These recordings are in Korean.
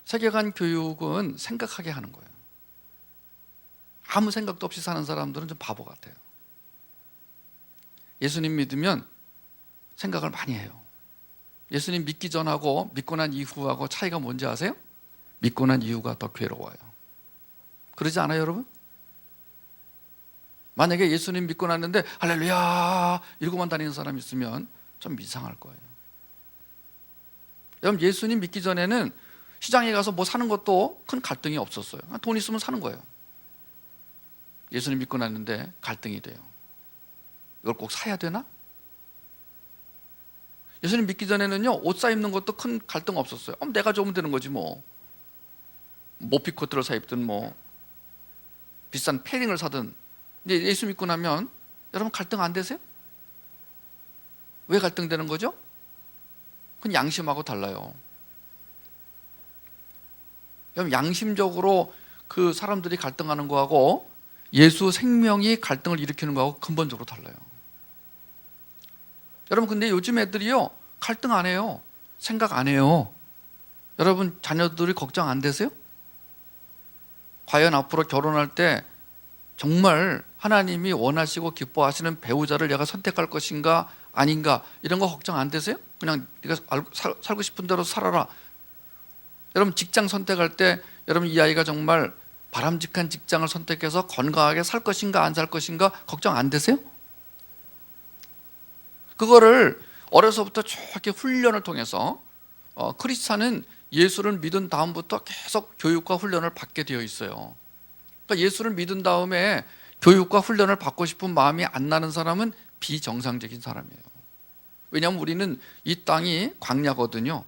세계관 교육은 생각하게 하는 거예요. 아무 생각도 없이 사는 사람들은 좀 바보 같아요. 예수님 믿으면 생각을 많이 해요. 예수님 믿기 전하고 믿고 난 이후하고 차이가 뭔지 아세요? 믿고 난 이후가 더 괴로워요. 그러지 않아요, 여러분? 만약에 예수님 믿고 났는데 할렐루야 이러고만 다니는 사람이 있으면 좀 이상할 거예요. 여러분, 예수님 믿기 전에는 시장에 가서 뭐 사는 것도 큰 갈등이 없었어요. 돈 있으면 사는 거예요. 예수님 믿고 났는데 갈등이 돼요. 이걸 꼭 사야 되나? 예수님 믿기 전에는요, 옷 사 입는 것도 큰 갈등 없었어요. 내가 좋으면 되는 거지 뭐. 모피 코트를 사 입든 뭐 비싼 패딩을 사든. 이제 예수 믿고 나면 여러분 갈등 안 되세요? 왜 갈등되는 거죠? 그건 양심하고 달라요. 여러분, 양심적으로 그 사람들이 갈등하는 거하고 예수 생명이 갈등을 일으키는 거하고 근본적으로 달라요. 여러분, 근데 요즘 애들이요, 갈등 안 해요. 생각 안 해요. 여러분, 자녀들이 걱정 안 되세요? 과연 앞으로 결혼할 때 정말 하나님이 원하시고 기뻐하시는 배우자를 내가 선택할 것인가 아닌가, 이런 거 걱정 안 되세요? 그냥 네가 살고 싶은 대로 살아라. 여러분, 직장 선택할 때 여러분, 이 아이가 정말 바람직한 직장을 선택해서 건강하게 살 것인가 안 살 것인가 걱정 안 되세요? 그거를 어려서부터 저렇게 훈련을 통해서 크리스찬은 예수를 믿은 다음부터 계속 교육과 훈련을 받게 되어 있어요. 그러니까 예수를 믿은 다음에 교육과 훈련을 받고 싶은 마음이 안 나는 사람은 비정상적인 사람이에요. 왜냐하면 우리는 이 땅이 광야거든요.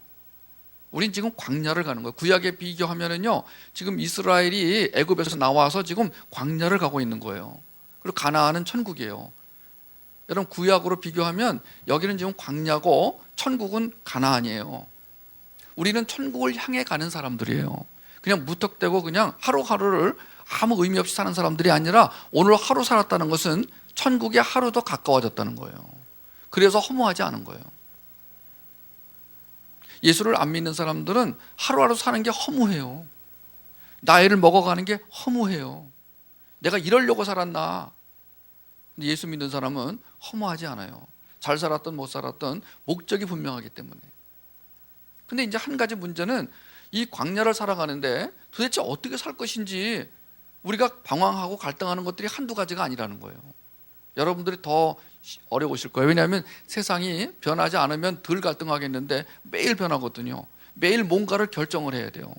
우린 지금 광야를 가는 거예요. 구약에 비교하면은요, 지금 이스라엘이 애굽에서 나와서 지금 광야를 가고 있는 거예요. 그리고 가나안은 천국이에요. 여러분, 구약으로 비교하면 여기는 지금 광야고 천국은 가나안이에요. 우리는 천국을 향해 가는 사람들이에요. 그냥 무턱대고 그냥 하루하루를 아무 의미 없이 사는 사람들이 아니라 오늘 하루 살았다는 것은 천국에 하루 더 가까워졌다는 거예요. 그래서 허무하지 않은 거예요. 예수를 안 믿는 사람들은 하루하루 사는 게 허무해요. 나이를 먹어가는 게 허무해요. 내가 이러려고 살았나? 근데 예수 믿는 사람은 허무하지 않아요. 잘 살았든 못 살았든 목적이 분명하기 때문에. 근데 이제 한 가지 문제는 이 광야를 살아가는데 도대체 어떻게 살 것인지 우리가 방황하고 갈등하는 것들이 한두 가지가 아니라는 거예요. 여러분들이 더 어려우실 거예요. 왜냐하면 세상이 변하지 않으면 덜 갈등하겠는데 매일 변하거든요. 매일 뭔가를 결정을 해야 돼요.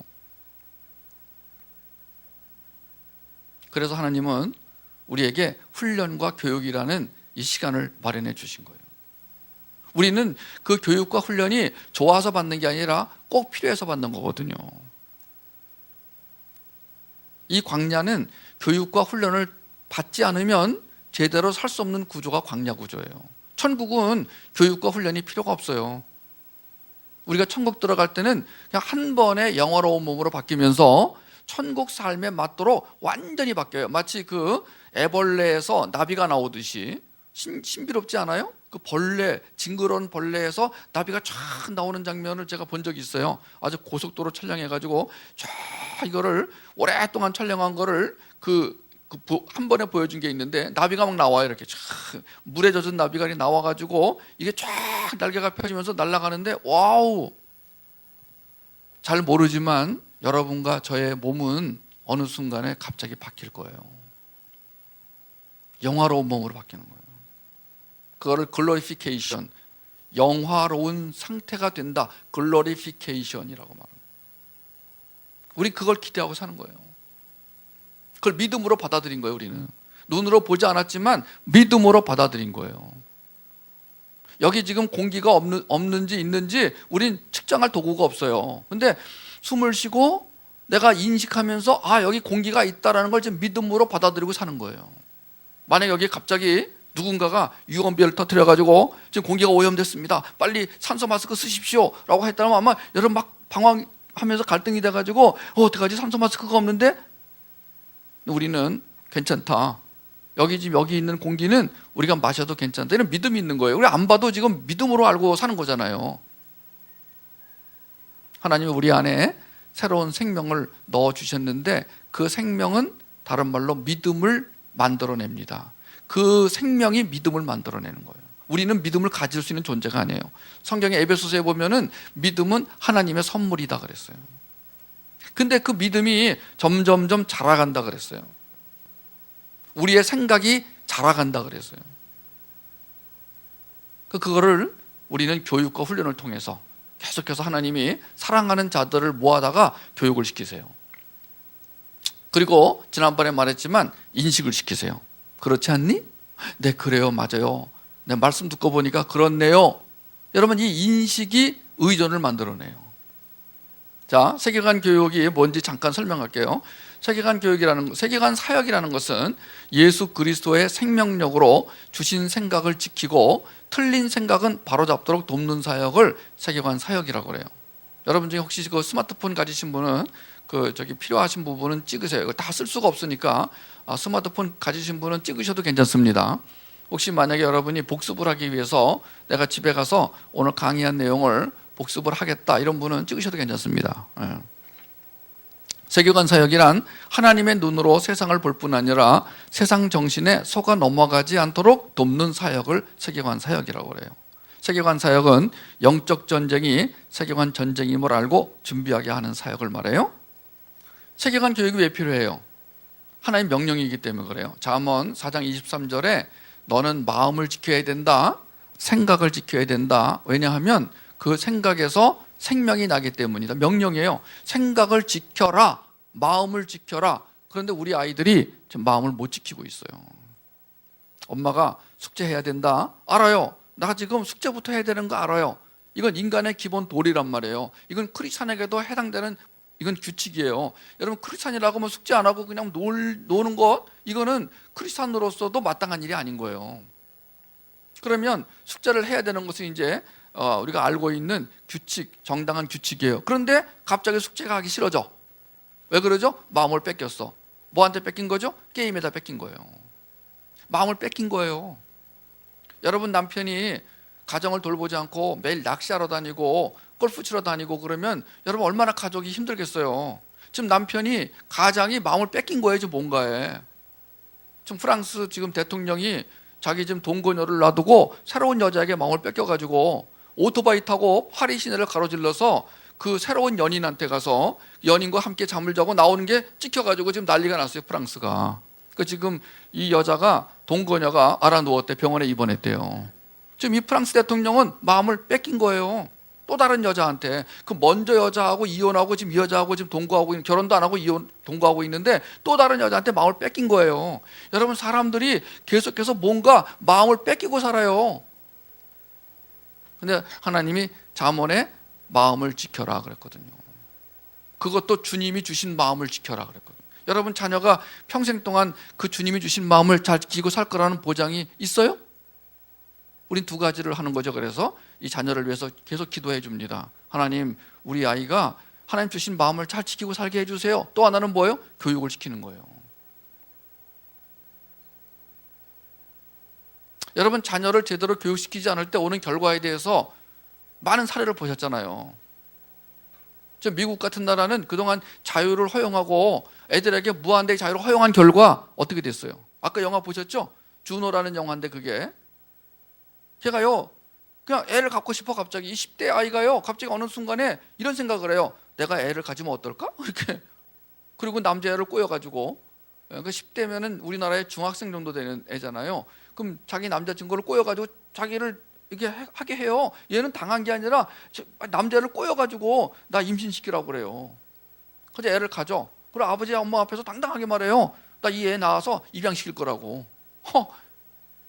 그래서 하나님은 우리에게 훈련과 교육이라는 이 시간을 마련해 주신 거예요. 우리는 그 교육과 훈련이 좋아서 받는 게 아니라 꼭 필요해서 받는 거거든요. 이 광야는 교육과 훈련을 받지 않으면 제대로 살 수 없는 구조가 광야 구조예요. 천국은 교육과 훈련이 필요가 없어요. 우리가 천국 들어갈 때는 그냥 한 번에 영화로운 몸으로 바뀌면서 천국 삶에 맞도록 완전히 바뀌어요. 마치 그 애벌레에서 나비가 나오듯이. 신비롭지 않아요? 그 벌레, 징그러운 벌레에서 나비가 쫙 나오는 장면을 제가 본 적이 있어요. 아주 고속도로 촬영해가지고 쫙 이거를 오랫동안 촬영한 거를 한 번에 보여준 게 있는데, 나비가 막 나와요. 이렇게 쫙 물에 젖은 나비가 나와가지고 이게 쫙 날개가 펴지면서 날아가는데, 와우! 잘 모르지만 여러분과 저의 몸은 어느 순간에 갑자기 바뀔 거예요. 영화로운 몸으로 바뀌는 거예요. 그거를 글로리피케이션, 영화로운 상태가 된다. 글로리피케이션이라고 말합니다. 우리 그걸 기대하고 사는 거예요. 그걸 믿음으로 받아들인 거예요. 우리는 눈으로 보지 않았지만 믿음으로 받아들인 거예요. 여기 지금 공기가 없는지 있는지 우린 측정할 도구가 없어요. 근데 숨을 쉬고 내가 인식하면서 여기 공기가 있다라는 걸 지금 믿음으로 받아들이고 사는 거예요. 만약 여기 갑자기 누군가가 유언비어를 터뜨려가지고 지금 공기가 오염됐습니다, 빨리 산소 마스크 쓰십시오 라고 했다면 아마 여러분 막 방황하면서 갈등이 돼가지고 어떡하지, 산소 마스크가 없는데? 우리는 괜찮다, 여기 있는 공기는 우리가 마셔도 괜찮다, 이런 믿음이 있는 거예요. 우리 안 봐도 지금 믿음으로 알고 사는 거잖아요. 하나님이 우리 안에 새로운 생명을 넣어주셨는데 그 생명은 다른 말로 믿음을 만들어냅니다. 그 생명이 믿음을 만들어내는 거예요. 우리는 믿음을 가질 수 있는 존재가 아니에요. 성경의 에베소서에 보면은 믿음은 하나님의 선물이다 그랬어요. 근데 그 믿음이 점점점 자라간다 그랬어요. 우리의 생각이 자라간다 그랬어요. 그거를 우리는 교육과 훈련을 통해서 계속해서 하나님이 사랑하는 자들을 모아다가 교육을 시키세요. 그리고 지난번에 말했지만 인식을 시키세요. 그렇지 않니? 네, 그래요. 맞아요. 내 말씀 듣고 보니까 그렇네요. 여러분, 이 인식이 의존을 만들어내요. 자, 세계관 교육이 뭔지 잠깐 설명할게요. 세계관 사역이라는 것은 예수 그리스도의 생명력으로 주신 생각을 지키고 틀린 생각은 바로잡도록 돕는 사역을 세계관 사역이라고 그래요. 여러분 중에 혹시 그 스마트폰 가지신 분은 필요하신 부분은 찍으세요. 이거 다 쓸 수가 없으니까 스마트폰 가지신 분은 찍으셔도 괜찮습니다. 혹시 만약에 여러분이 복습을 하기 위해서 내가 집에 가서 오늘 강의한 내용을 복습을 하겠다 이런 분은 찍으셔도 괜찮습니다. 세계관 사역이란 하나님의 눈으로 세상을 볼 뿐 아니라 세상 정신에 속아 넘어가지 않도록 돕는 사역을 세계관 사역이라고 그래요. 세계관 사역은 영적 전쟁이 세계관 전쟁임을 알고 준비하게 하는 사역을 말해요. 세계관 교육이 왜 필요해요? 하나님 명령이기 때문에 그래요. 잠언 4장 23절에 너는 마음을 지켜야 된다, 생각을 지켜야 된다. 왜냐하면 그 생각에서 생명이 나기 때문이다. 명령이에요. 생각을 지켜라, 마음을 지켜라. 그런데 우리 아이들이 지금 마음을 못 지키고 있어요. 엄마가 숙제해야 된다. 알아요. 나 지금 숙제부터 해야 되는 거 알아요. 이건 인간의 기본 도리란 말이에요. 이건 크리스찬에게도 해당되는 이건 규칙이에요. 여러분, 크리스찬이라고 하면 숙제 안 하고 그냥 노는 것, 이거는 크리스찬으로서도 마땅한 일이 아닌 거예요. 그러면 숙제를 해야 되는 것은 이제 우리가 알고 있는 규칙, 정당한 규칙이에요. 그런데 갑자기 숙제가 하기 싫어져. 왜 그러죠? 마음을 뺏겼어. 뭐한테 뺏긴 거죠? 게임에다 뺏긴 거예요. 마음을 뺏긴 거예요. 여러분, 남편이 가정을 돌보지 않고 매일 낚시하러 다니고 골프 치러 다니고 그러면 여러분 얼마나 가족이 힘들겠어요. 지금 남편이 가장이 마음을 뺏긴 거예요. 지금 뭔가에. 지금 프랑스 지금 대통령이 자기 지금 동거녀를 놔두고 새로운 여자에게 마음을 뺏겨가지고 오토바이 타고 파리 시내를 가로질러서 그 새로운 연인한테 가서 연인과 함께 잠을 자고 나오는 게 찍혀가지고 지금 난리가 났어요. 프랑스가. 그 지금 이 여자가 동거녀가 알아누웠대. 병원에 입원했대요. 지금 이 프랑스 대통령은 마음을 뺏긴 거예요. 또 다른 여자한테. 그 먼저 여자하고 이혼하고 지금 이 여자하고 지금 동거하고 결혼도 안 하고 동거하고 있는데 또 다른 여자한테 마음을 뺏긴 거예요. 여러분, 사람들이 계속해서 뭔가 마음을 뺏기고 살아요. 근데 하나님이 잠언에 마음을 지켜라 그랬거든요. 그것도 주님이 주신 마음을 지켜라 그랬거든요. 여러분, 자녀가 평생 동안 그 주님이 주신 마음을 잘 지키고 살 거라는 보장이 있어요? 우린 두 가지를 하는 거죠. 그래서 이 자녀를 위해서 계속 기도해 줍니다. 하나님, 우리 아이가 하나님 주신 마음을 잘 지키고 살게 해주세요. 또 하나는 뭐예요? 교육을 시키는 거예요. 여러분, 자녀를 제대로 교육시키지 않을 때 오는 결과에 대해서 많은 사례를 보셨잖아요. 지금 미국 같은 나라는 그동안 자유를 허용하고 애들에게 무한대의 자유를 허용한 결과 어떻게 됐어요? 아까 영화 보셨죠? 주노라는 영화인데 그게 걔가요 그냥 애를 갖고 싶어. 갑자기 이 10대 아이가요 갑자기 어느 순간에 이런 생각을 해요. 내가 애를 가지면 어떨까? 이렇게. 그리고 남자애를 꼬여가지고 그 10대면은 우리나라의 중학생 정도 되는 애잖아요. 그럼 자기 남자친구를 꼬여가지고 자기를 이렇게 하게 해요. 얘는 당한 게 아니라 남자를 꼬여가지고 나 임신시키라고 그래요. 그래서 애를 가져. 그리고 아버지 엄마 앞에서 당당하게 말해요. 나 이 애 낳아서 입양시킬 거라고.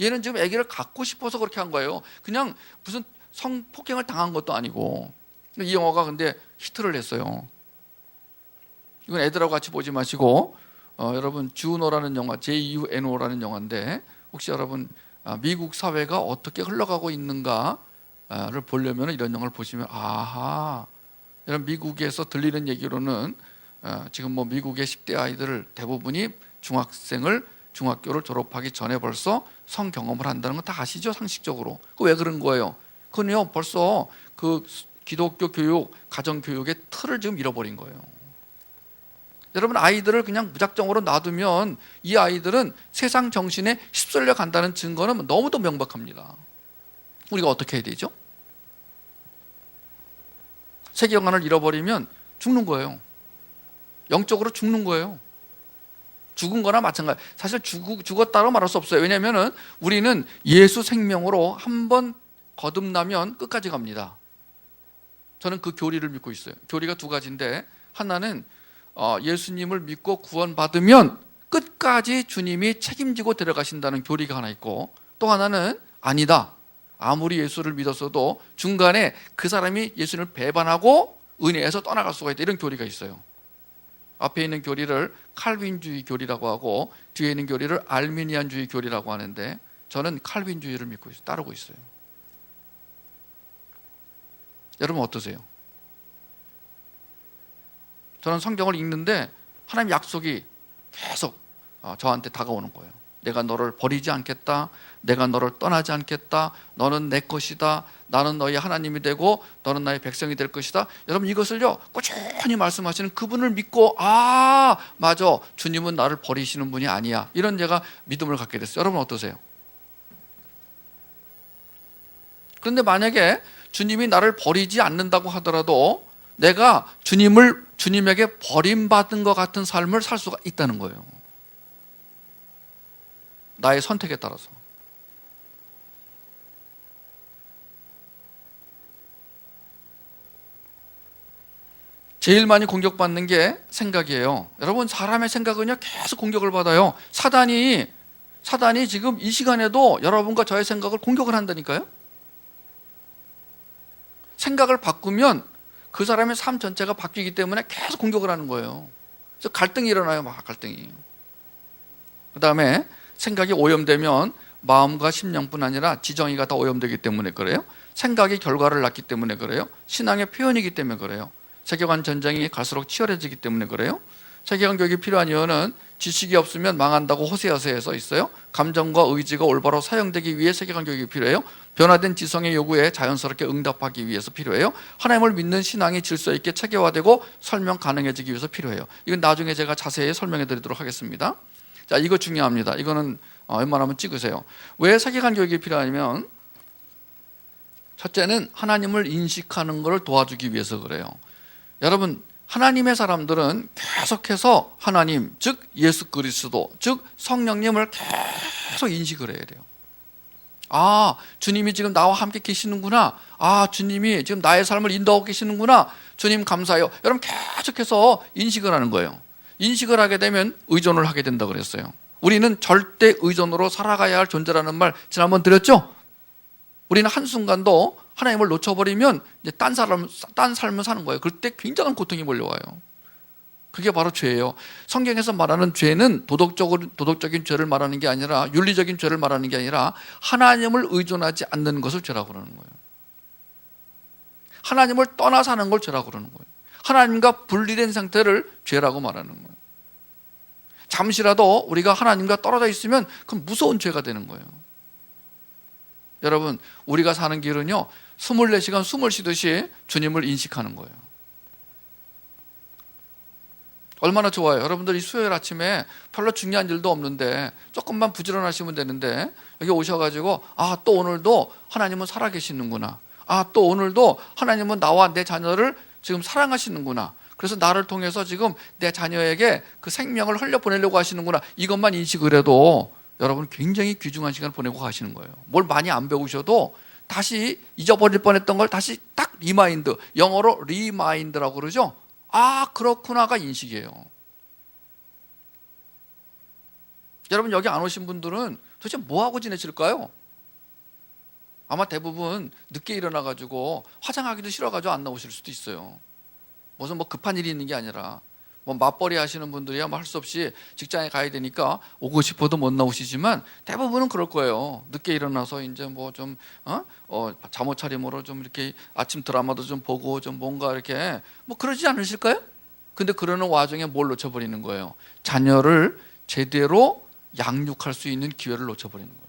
얘는 지금 아기를 갖고 싶어서 그렇게 한 거예요. 그냥 무슨 성폭행을 당한 것도 아니고. 이 영화가 근데 히트를 했어요. 이건 애들하고 같이 보지 마시고 여러분, 주노라는 영화, JUNO라는 영화인데 혹시 여러분 미국 사회가 어떻게 흘러가고 있는가를 보려면 이런 영화를 보시면 아하, 이런 미국에서 들리는 얘기로는 지금 뭐 미국의 10대 아이들 대부분이 중학교를 졸업하기 전에 벌써 성경험을 한다는 건 다 아시죠? 상식적으로. 그 왜 그런 거예요? 그건요 벌써 그 기독교 교육, 가정 교육의 틀을 지금 잃어버린 거예요. 여러분, 아이들을 그냥 무작정으로 놔두면 이 아이들은 세상 정신에 휩쓸려 간다는 증거는 너무도 명백합니다. 우리가 어떻게 해야 되죠? 세계관을 잃어버리면 죽는 거예요. 영적으로 죽는 거예요. 죽은 거나 마찬가지. 사실 죽었다고 말할 수 없어요. 왜냐하면 우리는 예수 생명으로 한번 거듭나면 끝까지 갑니다. 저는 그 교리를 믿고 있어요. 교리가 두 가지인데, 하나는 예수님을 믿고 구원받으면 끝까지 주님이 책임지고 데려가신다는 교리가 하나 있고, 또 하나는 아니다, 아무리 예수를 믿었어도 중간에 그 사람이 예수님을 배반하고 은혜에서 떠나갈 수가 있다, 이런 교리가 있어요. 앞에 있는 교리를 칼빈주의 교리라고 하고 뒤에 있는 교리를 알미니안주의 교리라고 하는데, 저는 칼빈주의를 믿고 있어요. 따르고 있어요. 여러분 어떠세요? 저는 성경을 읽는데 하나님 약속이 계속 저한테 다가오는 거예요. 내가 너를 버리지 않겠다, 내가 너를 떠나지 않겠다, 너는 내 것이다, 나는 너의 하나님이 되고 너는 나의 백성이 될 것이다. 여러분, 이것을요 꾸준히 말씀하시는 그분을 믿고, 아 맞아, 주님은 나를 버리시는 분이 아니야, 이런 제가 믿음을 갖게 됐어요. 여러분 어떠세요? 그런데 만약에 주님이 나를 버리지 않는다고 하더라도 내가 주님에게 버림받은 것 같은 삶을 살 수가 있다는 거예요. 나의 선택에 따라서. 제일 많이 공격받는 게 생각이에요. 여러분, 사람의 생각은요 계속 공격을 받아요. 사단이 지금 이 시간에도 여러분과 저의 생각을 공격을 한다니까요. 생각을 바꾸면 그 사람의 삶 전체가 바뀌기 때문에 계속 공격을 하는 거예요. 그래서 갈등이 일어나요. 막 갈등이. 그 다음에 생각이 오염되면 마음과 심령뿐 아니라 지정의가 다 오염되기 때문에 그래요. 생각이 결과를 낳기 때문에 그래요. 신앙의 표현이기 때문에 그래요. 세계관 전쟁이 갈수록 치열해지기 때문에 그래요. 세계관 교육이 필요한 이유는 지식이 없으면 망한다고 호세아서에 써 있어요. 감정과 의지가 올바로 사용되기 위해 세계관 교육이 필요해요. 변화된 지성의 요구에 자연스럽게 응답하기 위해서 필요해요. 하나님을 믿는 신앙이 질서 있게 체계화되고 설명 가능해지기 위해서 필요해요. 이건 나중에 제가 자세히 설명해 드리도록 하겠습니다. 자, 이거 중요합니다. 이거는 웬만하면 찍으세요. 왜 세계관 교육이 필요하냐면, 첫째는 하나님을 인식하는 것을 도와주기 위해서 그래요. 여러분, 하나님의 사람들은 계속해서 하나님, 즉 예수 그리스도, 즉 성령님을 계속 인식을 해야 돼요. 아, 주님이 지금 나와 함께 계시는구나. 아, 주님이 지금 나의 삶을 인도하고 계시는구나. 주님 감사해요. 여러분, 계속해서 인식을 하는 거예요. 인식을 하게 되면 의존을 하게 된다고 그랬어요. 우리는 절대 의존으로 살아가야 할 존재라는 말 지난번 드렸죠? 우리는 한순간도 하나님을 놓쳐버리면 이제 딴 삶을 사는 거예요. 그럴 때 굉장한 고통이 몰려와요. 그게 바로 죄예요. 성경에서 말하는 죄는 도덕적인 죄를 말하는 게 아니라, 윤리적인 죄를 말하는 게 아니라 하나님을 의존하지 않는 것을 죄라고 그러는 거예요. 하나님을 떠나 사는 걸 죄라고 그러는 거예요. 하나님과 분리된 상태를 죄라고 말하는 거예요. 잠시라도 우리가 하나님과 떨어져 있으면 그건 무서운 죄가 되는 거예요. 여러분, 우리가 사는 길은요 24시간 숨을 쉬듯이 주님을 인식하는 거예요. 얼마나 좋아요. 여러분들 이 수요일 아침에 별로 중요한 일도 없는데 조금만 부지런하시면 되는데, 여기 오셔가지고 아, 또 오늘도 하나님은 살아계시는구나, 아, 또 오늘도 하나님은 나와 내 자녀를 지금 사랑하시는구나, 그래서 나를 통해서 지금 내 자녀에게 그 생명을 흘려보내려고 하시는구나, 이것만 인식을 해도 여러분 굉장히 귀중한 시간을 보내고 가시는 거예요. 뭘 많이 안 배우셔도 다시 잊어버릴 뻔했던 걸 다시 딱 리마인드, 영어로 리마인드라고 그러죠. 아, 그렇구나가 인식이에요. 여러분, 여기 안 오신 분들은 도대체 뭐하고 지내실까요? 아마 대부분 늦게 일어나가지고 화장하기도 싫어가지고 안 나오실 수도 있어요. 무슨 급한 일이 있는 게 아니라, 맞벌이 하시는 분들이야 할 수 없이 직장에 가야 되니까 오고 싶어도 못 나오시지만 대부분은 그럴 거예요. 늦게 일어나서 이제 잠옷 차림으로 좀 이렇게 아침 드라마도 좀 보고 좀 뭔가 이렇게 그러지 않으실까요? 근데 그러는 와중에 뭘 놓쳐버리는 거예요? 자녀를 제대로 양육할 수 있는 기회를 놓쳐버리는 거예요.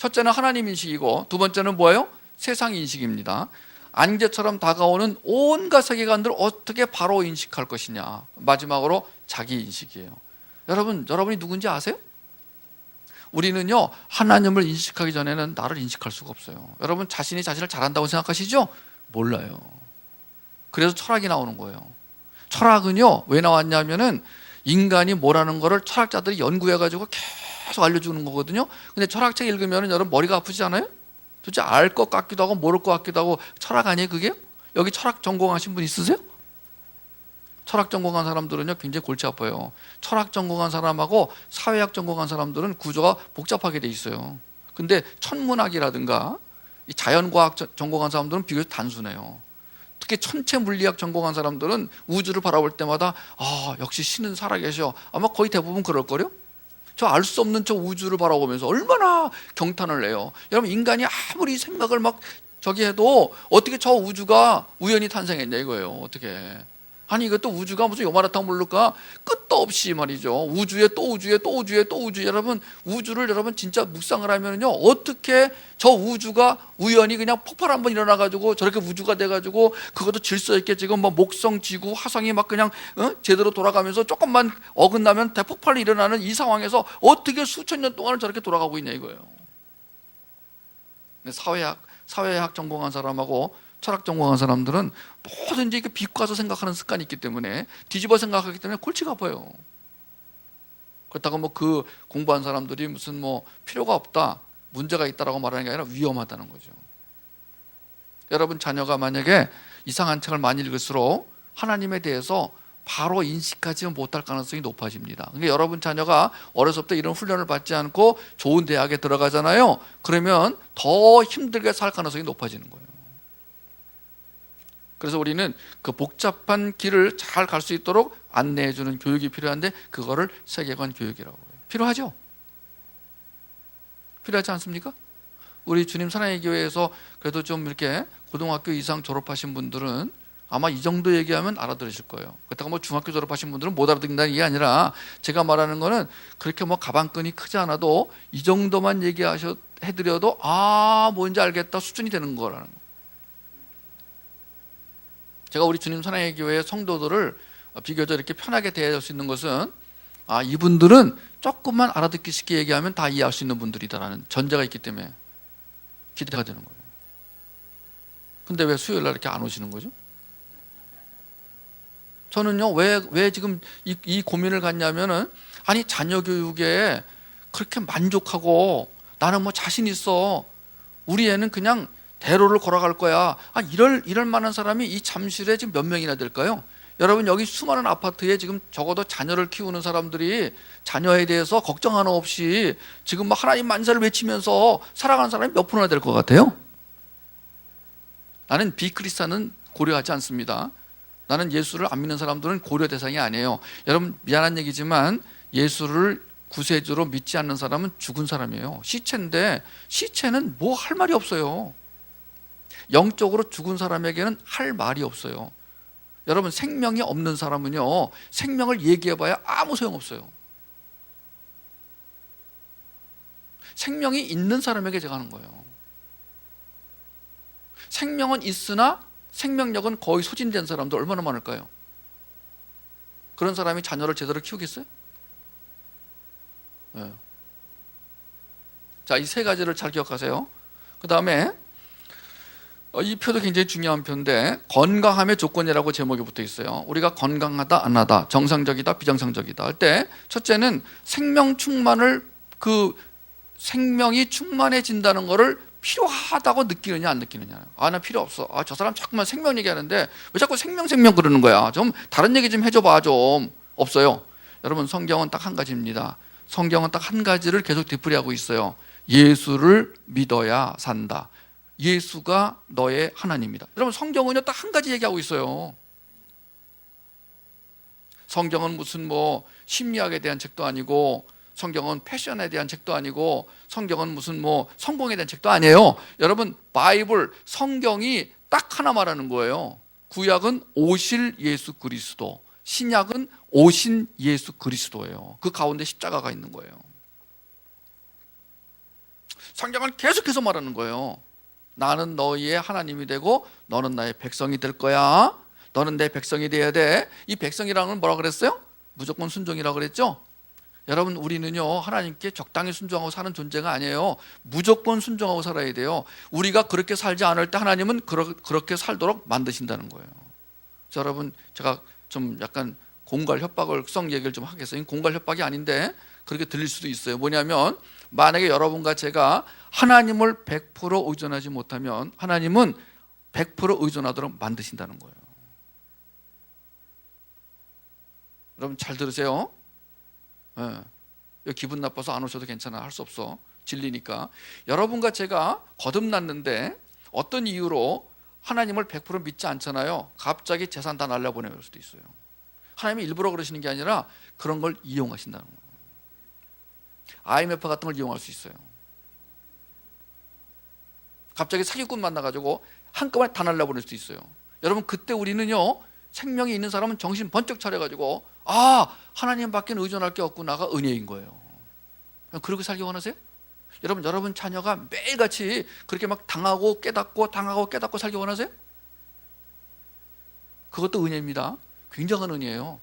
첫째는 하나님 인식이고 두 번째는 뭐예요? 세상 인식입니다. 안개처럼 다가오는 온갖 세계관들을 어떻게 바로 인식할 것이냐. 마지막으로 자기 인식이에요. 여러분이 누군지 아세요? 우리는요, 하나님을 인식하기 전에는 나를 인식할 수가 없어요. 여러분 자신이 자신을 잘한다고 생각하시죠? 몰라요. 그래서 철학이 나오는 거예요. 철학은요, 왜 나왔냐면은 인간이 뭐라는 거를 철학자들이 연구해가지고 계속 알려주는 거거든요. 근데 철학책 읽으면 여러분 머리가 아프지 않아요? 도대체 알 것 같기도 하고 모를 것 같기도 하고. 철학 아니에요 그게? 여기 철학 전공하신 분 있으세요? 철학 전공한 사람들은요 굉장히 골치 아파요. 철학 전공한 사람하고 사회학 전공한 사람들은 구조가 복잡하게 돼 있어요. 근데 천문학이라든가 이 자연과학 전공한 사람들은 비교적 단순해요. 특히 천체 물리학 전공한 사람들은 우주를 바라볼 때마다 역시 신은 살아계셔. 아마 거의 대부분 그럴걸요? 저 알 수 없는 저 우주를 바라보면서 얼마나 경탄을 해요. 여러분 인간이 아무리 생각을 막 저기 해도 어떻게 저 우주가 우연히 탄생했냐 이거예요. 어떻게. 아니 이것도 우주가 무슨 요만하다고 모를까? 끝도 없이 말이죠. 우주에 또 우주에 또 우주에 또 우주에. 여러분 우주를 여러분 진짜 묵상을 하면요 어떻게 저 우주가 우연히 그냥 폭발 한번 일어나가지고 저렇게 우주가 돼가지고 그것도 질서 있게 지금 뭐 목성, 지구, 화성이 막 그냥 제대로 돌아가면서 조금만 어긋나면 대폭발이 일어나는 이 상황에서 어떻게 수천 년 동안을 저렇게 돌아가고 있냐 이거예요. 사회학 전공한 사람하고 철학 전공한 사람들은 뭐든지 비꼬아서 생각하는 습관이 있기 때문에 뒤집어 생각하기 때문에 골치가 아파요. 그렇다고 뭐 그 공부한 사람들이 무슨 뭐 필요가 없다, 문제가 있다라고 말하는 게 아니라 위험하다는 거죠. 여러분 자녀가 만약에 이상한 책을 많이 읽을수록 하나님에 대해서 바로 인식하지 못할 가능성이 높아집니다. 그러니까 여러분 자녀가 어려서부터 이런 훈련을 받지 않고 좋은 대학에 들어가잖아요. 그러면 더 힘들게 살 가능성이 높아지는 거예요. 그래서 우리는 그 복잡한 길을 잘 갈 수 있도록 안내해주는 교육이 필요한데 그거를 세계관 교육이라고 해요. 필요하죠? 필요하지 않습니까? 우리 주님 사랑의 교회에서 그래도 좀 이렇게 고등학교 이상 졸업하신 분들은 아마 이 정도 얘기하면 알아들으실 거예요. 그렇다고 뭐 중학교 졸업하신 분들은 못 알아듣는다는 게 아니라 제가 말하는 거는 그렇게 뭐 가방끈이 크지 않아도 이 정도만 해드려도 뭔지 알겠다 수준이 되는 거라는 거예요. 제가 우리 주님 사랑의 교회 성도들을 비교적 이렇게 편하게 대할 수 있는 것은 이분들은 조금만 알아듣기 쉽게 얘기하면 다 이해할 수 있는 분들이다라는 전제가 있기 때문에 기대가 되는 거예요. 근데 왜 수요일 날 이렇게 안 오시는 거죠? 저는요 왜 지금 이 고민을 갖냐면은 아니 자녀 교육에 그렇게 만족하고 나는 뭐 자신 있어, 우리 애는 그냥 대로를 걸어갈 거야. 이럴 만한 사람이 이 잠실에 지금 몇 명이나 될까요? 여러분 여기 수많은 아파트에 지금 적어도 자녀를 키우는 사람들이 자녀에 대해서 걱정 하나 없이 지금 막 하나님 만세를 외치면서 살아가는 사람이 몇 프로나 될 것 같아요? 나는 비크리스찬은 고려하지 않습니다. 나는 예수를 안 믿는 사람들은 고려 대상이 아니에요. 여러분 미안한 얘기지만 예수를 구세주로 믿지 않는 사람은 죽은 사람이에요. 시체인데 시체는 뭐 할 말이 없어요. 영적으로 죽은 사람에게는 할 말이 없어요. 여러분 생명이 없는 사람은요 생명을 얘기해봐야 아무 소용없어요. 생명이 있는 사람에게 제가 하는 거예요. 생명은 있으나 생명력은 거의 소진된 사람도 얼마나 많을까요? 그런 사람이 자녀를 제대로 키우겠어요? 네. 자, 이 세 가지를 잘 기억하세요. 그 다음에 이 표도 굉장히 중요한 표인데 건강함의 조건이라고 제목이 붙어 있어요. 우리가 건강하다 안 하다, 정상적이다 비정상적이다 할 때 첫째는 생명 충만을 생명이 충만해진다는 것을 필요하다고 느끼느냐 안 느끼느냐. 나 필요 없어. 저 사람 자꾸만 생명 얘기하는데 왜 자꾸 생명 그러는 거야. 좀 다른 얘기 좀 해줘봐. 좀 없어요. 여러분 성경은 딱 한 가지입니다. 성경은 딱 한 가지를 계속 되풀이하고 있어요. 예수를 믿어야 산다. 예수가 너의 하나님이다. 여러분 성경은요 딱 한 가지 얘기하고 있어요. 성경은 무슨 뭐 심리학에 대한 책도 아니고 성경은 패션에 대한 책도 아니고 성경은 무슨 뭐 성공에 대한 책도 아니에요. 여러분 바이블 성경이 딱 하나 말하는 거예요. 구약은 오실 예수 그리스도, 신약은 오신 예수 그리스도예요. 그 가운데 십자가가 있는 거예요. 성경은 계속해서 말하는 거예요. 나는 너희의 하나님이 되고 너는 나의 백성이 될 거야. 너는 내 백성이 돼야 돼. 이 백성이라는 건 뭐라 그랬어요? 무조건 순종이라고 그랬죠? 여러분, 우리는요 하나님께 적당히 순종하고 사는 존재가 아니에요. 무조건 순종하고 살아야 돼요. 우리가 그렇게 살지 않을 때 하나님은 그렇게 살도록 만드신다는 거예요. 자, 여러분, 제가 좀 약간 공갈 협박성 얘기를 좀 하겠어요. 공갈 협박이 아닌데 그렇게 들릴 수도 있어요. 뭐냐면 만약에 여러분과 제가 하나님을 100% 의존하지 못하면 하나님은 100% 의존하도록 만드신다는 거예요. 여러분 잘 들으세요. 기분 나빠서 안 오셔도 괜찮아. 할 수 없어. 진리니까. 여러분과 제가 거듭났는데 어떤 이유로 하나님을 100% 믿지 않잖아요. 갑자기 재산 다 날려보낼 수도 있어요. 하나님이 일부러 그러시는 게 아니라 그런 걸 이용하신다는 거예요. IMF 같은 걸 이용할 수 있어요. 갑자기 사기꾼 만나가지고 한꺼번에 다 날려보낼 수도 있어요. 여러분, 그때 우리는요 생명이 있는 사람은 정신 번쩍 차려가지고 하나님밖에 의존할 게 없구나가 은혜인 거예요. 그렇게 살기 원하세요? 여러분 자녀가 매일같이 그렇게 막 당하고 깨닫고 살기 원하세요? 그것도 은혜입니다. 굉장한 은혜예요.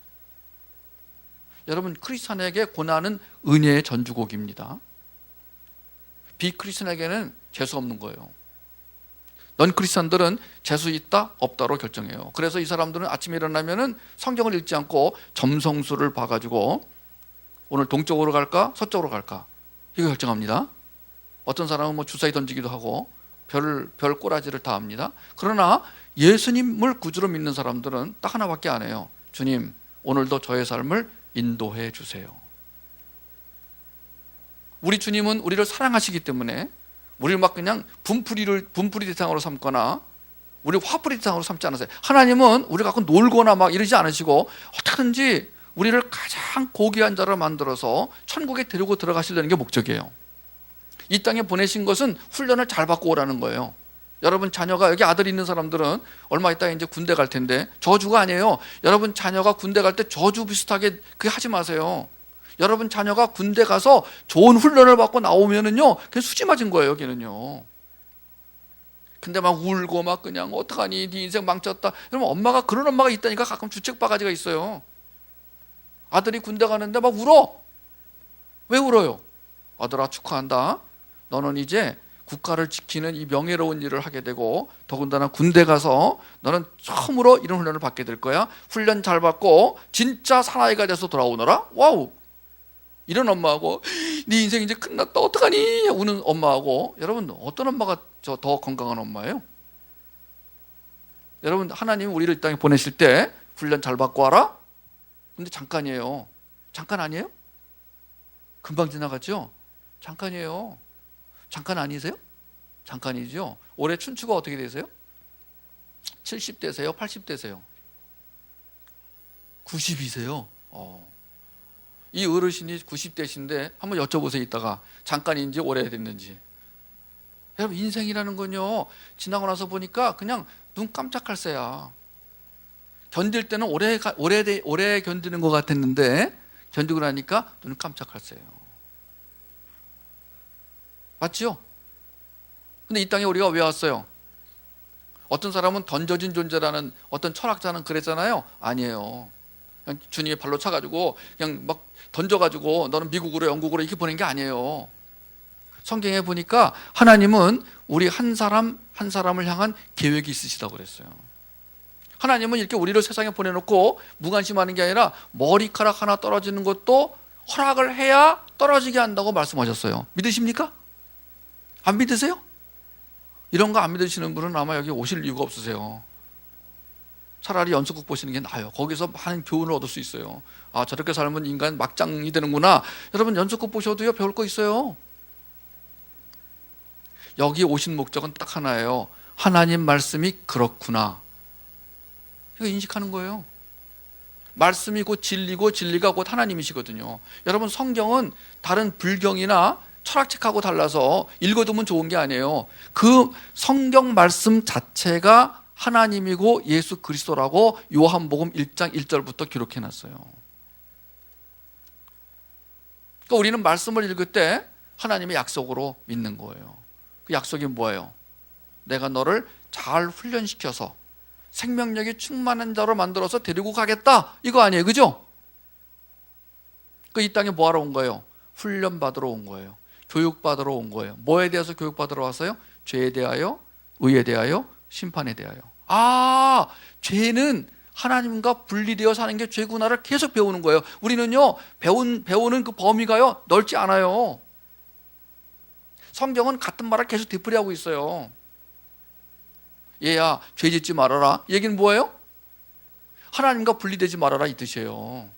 여러분, 크리스찬에게 고난은 은혜의 전주곡입니다. 비크리스찬에게는 재수 없는 거예요. 넌 크리스찬들은 재수 있다 없다로 결정해요. 그래서 이 사람들은 아침에 일어나면은 성경을 읽지 않고 점성술을 봐가지고 오늘 동쪽으로 갈까 서쪽으로 갈까 이거 결정합니다. 어떤 사람은 뭐 주사위 던지기도 하고 별 꼬라지를 다 합니다. 그러나 예수님을 구주로 믿는 사람들은 딱 하나밖에 안 해요. 주님, 오늘도 저의 삶을 인도해 주세요. 우리 주님은 우리를 사랑하시기 때문에 우리를 막 그냥 분풀이 대상으로 삼거나 우리 화풀이 대상으로 삼지 않으세요. 하나님은 우리 갖고 놀거나 막 이러지 않으시고 어떻게든지 우리를 가장 고귀한 자로 만들어서 천국에 데리고 들어가시려는 게 목적이에요. 이 땅에 보내신 것은 훈련을 잘 받고 오라는 거예요. 여러분 자녀가 여기 아들 있는 사람들은 얼마 있다가 이제 군대 갈 텐데 저주가 아니에요. 여러분 자녀가 군대 갈 때 저주 비슷하게 그게 하지 마세요. 여러분 자녀가 군대 가서 좋은 훈련을 받고 나오면은요 그냥 수지 맞은 거예요. 여기는요. 근데 막 울고 막 그냥 어떡하니 네 인생 망쳤다. 여러분 엄마가 그런 엄마가 있다니까. 가끔 주책바가지가 있어요. 아들이 군대 가는데 막 울어. 왜 울어요? 아들아 축하한다. 너는 이제 국가를 지키는 이 명예로운 일을 하게 되고 더군다나 군대 가서 너는 처음으로 이런 훈련을 받게 될 거야. 훈련 잘 받고 진짜 사나이가 돼서 돌아오너라. 와우. 이런 엄마하고 네 인생 이제 끝났다 어떡하니 우는 엄마하고 여러분 어떤 엄마가 더 건강한 엄마예요? 여러분 하나님 우리를 이 땅에 보내실 때 훈련 잘 받고 와라. 근데 잠깐이에요. 잠깐 아니에요? 금방 지나갔죠? 잠깐이에요. 잠깐 아니세요? 잠깐이죠. 올해 춘추가 어떻게 되세요? 70대세요? 80대세요? 90이세요? 이 어르신이 90대신데 한번 여쭤보세요. 이따가 잠깐인지 오래됐는지. 여러분 인생이라는 건요 지나고 나서 보니까 그냥 눈 깜짝할 새야. 견딜 때는 오래 견디는 것 같았는데 견디고 나니까 눈 깜짝할 새요. 맞죠? 근데 이 땅에 우리가 왜 왔어요? 어떤 사람은 던져진 존재라는 어떤 철학자는 그랬잖아요. 아니에요. 그냥 주님의 발로 차가지고 그냥 막 던져가지고 너는 미국으로 영국으로 이렇게 보낸 게 아니에요. 성경에 보니까 하나님은 우리 한 사람 한 사람을 향한 계획이 있으시다고 그랬어요. 하나님은 이렇게 우리를 세상에 보내놓고 무관심하는 게 아니라 머리카락 하나 떨어지는 것도 허락을 해야 떨어지게 한다고 말씀하셨어요. 믿으십니까? 안 믿으세요? 이런 거 안 믿으시는 분은 아마 여기 오실 이유가 없으세요. 차라리 연속극 보시는 게 나아요. 거기서 많은 교훈을 얻을 수 있어요. 저렇게 살면 인간 막장이 되는구나. 여러분 연속극 보셔도요 배울 거 있어요. 여기 오신 목적은 딱 하나예요. 하나님 말씀이 그렇구나. 이거 인식하는 거예요. 말씀이 곧 진리고 진리가 곧 하나님이시거든요. 여러분 성경은 다른 불경이나 철학책하고 달라서 읽어두면 좋은 게 아니에요. 그 성경 말씀 자체가 하나님이고 예수 그리스도라고 요한복음 1장 1절부터 기록해놨어요. 그러니까 우리는 말씀을 읽을 때 하나님의 약속으로 믿는 거예요. 그 약속이 뭐예요? 내가 너를 잘 훈련시켜서 생명력이 충만한 자로 만들어서 데리고 가겠다, 이거 아니에요, 그죠? 그 이 땅에 뭐하러 온 거예요? 훈련받으러 온 거예요. 교육받으러 온 거예요. 뭐에 대해서 교육받으러 왔어요? 죄에 대하여, 의에 대하여, 심판에 대하여. 아, 죄는 하나님과 분리되어 사는 게 죄구나를 계속 배우는 거예요. 우리는요, 배우는 그 범위가요, 넓지 않아요. 성경은 같은 말을 계속 되풀이하고 있어요. 얘야, 죄 짓지 말아라. 이 얘기는 뭐예요? 하나님과 분리되지 말아라, 이 뜻이에요.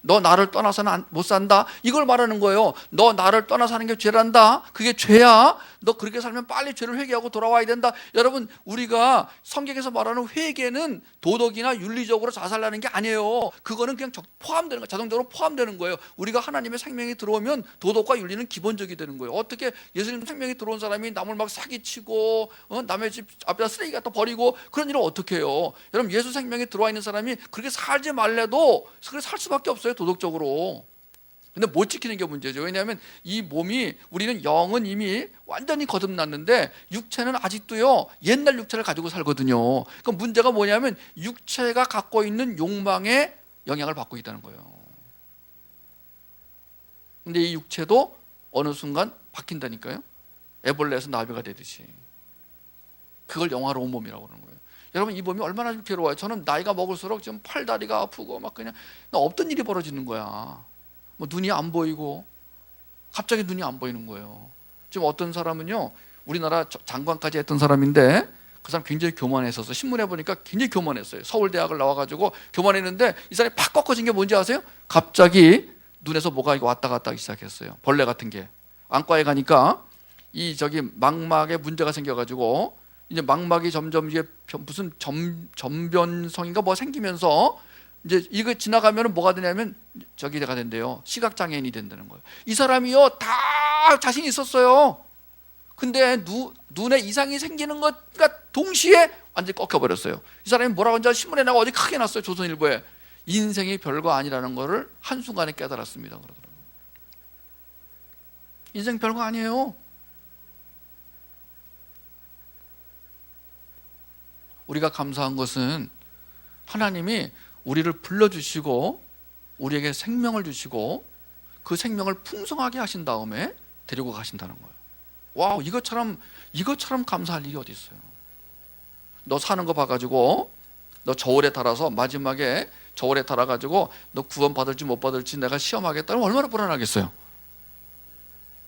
너 나를 떠나서는 못 산다, 이걸 말하는 거예요. 너 나를 떠나 사는 게 죄란다, 그게 죄야. 너 그렇게 살면 빨리 죄를 회개하고 돌아와야 된다. 여러분, 우리가 성경에서 말하는 회개는 도덕이나 윤리적으로 자살하는 게 아니에요. 그거는 그냥 포함되는 거예요. 자동적으로 포함되는 거예요. 우리가 하나님의 생명이 들어오면 도덕과 윤리는 기본적이 되는 거예요. 어떻게 예수님 생명이 들어온 사람이 남을 막 사기치고 남의 집 앞에다 쓰레기 갖다 버리고 그런 일을 어떻게 해요? 여러분, 예수 생명이 들어와 있는 사람이 그렇게 살지 말래도 그렇게 살 수밖에 없어요, 도덕적으로. 근데 못 지키는 게 문제죠. 왜냐하면 이 몸이, 우리는 영은 이미 완전히 거듭났는데 육체는 아직도요, 옛날 육체를 가지고 살거든요. 그럼 문제가 뭐냐면 육체가 갖고 있는 욕망에 영향을 받고 있다는 거예요. 근데 이 육체도 어느 순간 바뀐다니까요. 애벌레에서 나비가 되듯이. 그걸 영화로운 몸이라고 그러는 거예요. 여러분, 이 몸이 얼마나 괴로워요. 저는 나이가 먹을수록 지금 팔다리가 아프고 막 그냥 없던 일이 벌어지는 거야. 뭐 눈이 안 보이고, 갑자기 눈이 안 보이는 거예요. 지금 어떤 사람은요, 우리나라 장관까지 했던 사람인데 그 사람 굉장히 교만했었어. 신문에 보니까 굉장히 교만했어요. 서울대학을 나와가지고 교만했는데 이 사람이 팍 꺾어진 게 뭔지 아세요? 갑자기 눈에서 뭐가 왔다 갔다 하기 시작했어요. 벌레 같은 게. 안과에 가니까 이 망막에 문제가 생겨가지고 이제 망막이 점점 이게 무슨 전변성인가 뭐 생기면서 이제 이거 지나가면 뭐가 되냐면 내가 된대요. 시각장애인이 된다는 거예요. 이 사람이요, 다 자신이 있었어요. 근데 눈에 이상이 생기는 것과 동시에 완전히 꺾여버렸어요. 이 사람이 뭐라고 하는지 신문에 나가 어디 크게 났어요. 조선일보에. 인생이 별거 아니라는 거를 한순간에 깨달았습니다. 그러더라고요. 인생 별거 아니에요. 우리가 감사한 것은 하나님이 우리를 불러주시고 우리에게 생명을 주시고 그 생명을 풍성하게 하신 다음에 데리고 가신다는 거예요. 와우, 이것처럼 감사할 일이 어디 있어요? 너 사는 거 봐가지고 너 저울에 달아서 마지막에 저울에 달아가지고 너 구원 받을지 못 받을지 내가 시험하겠다면 얼마나 불안하겠어요?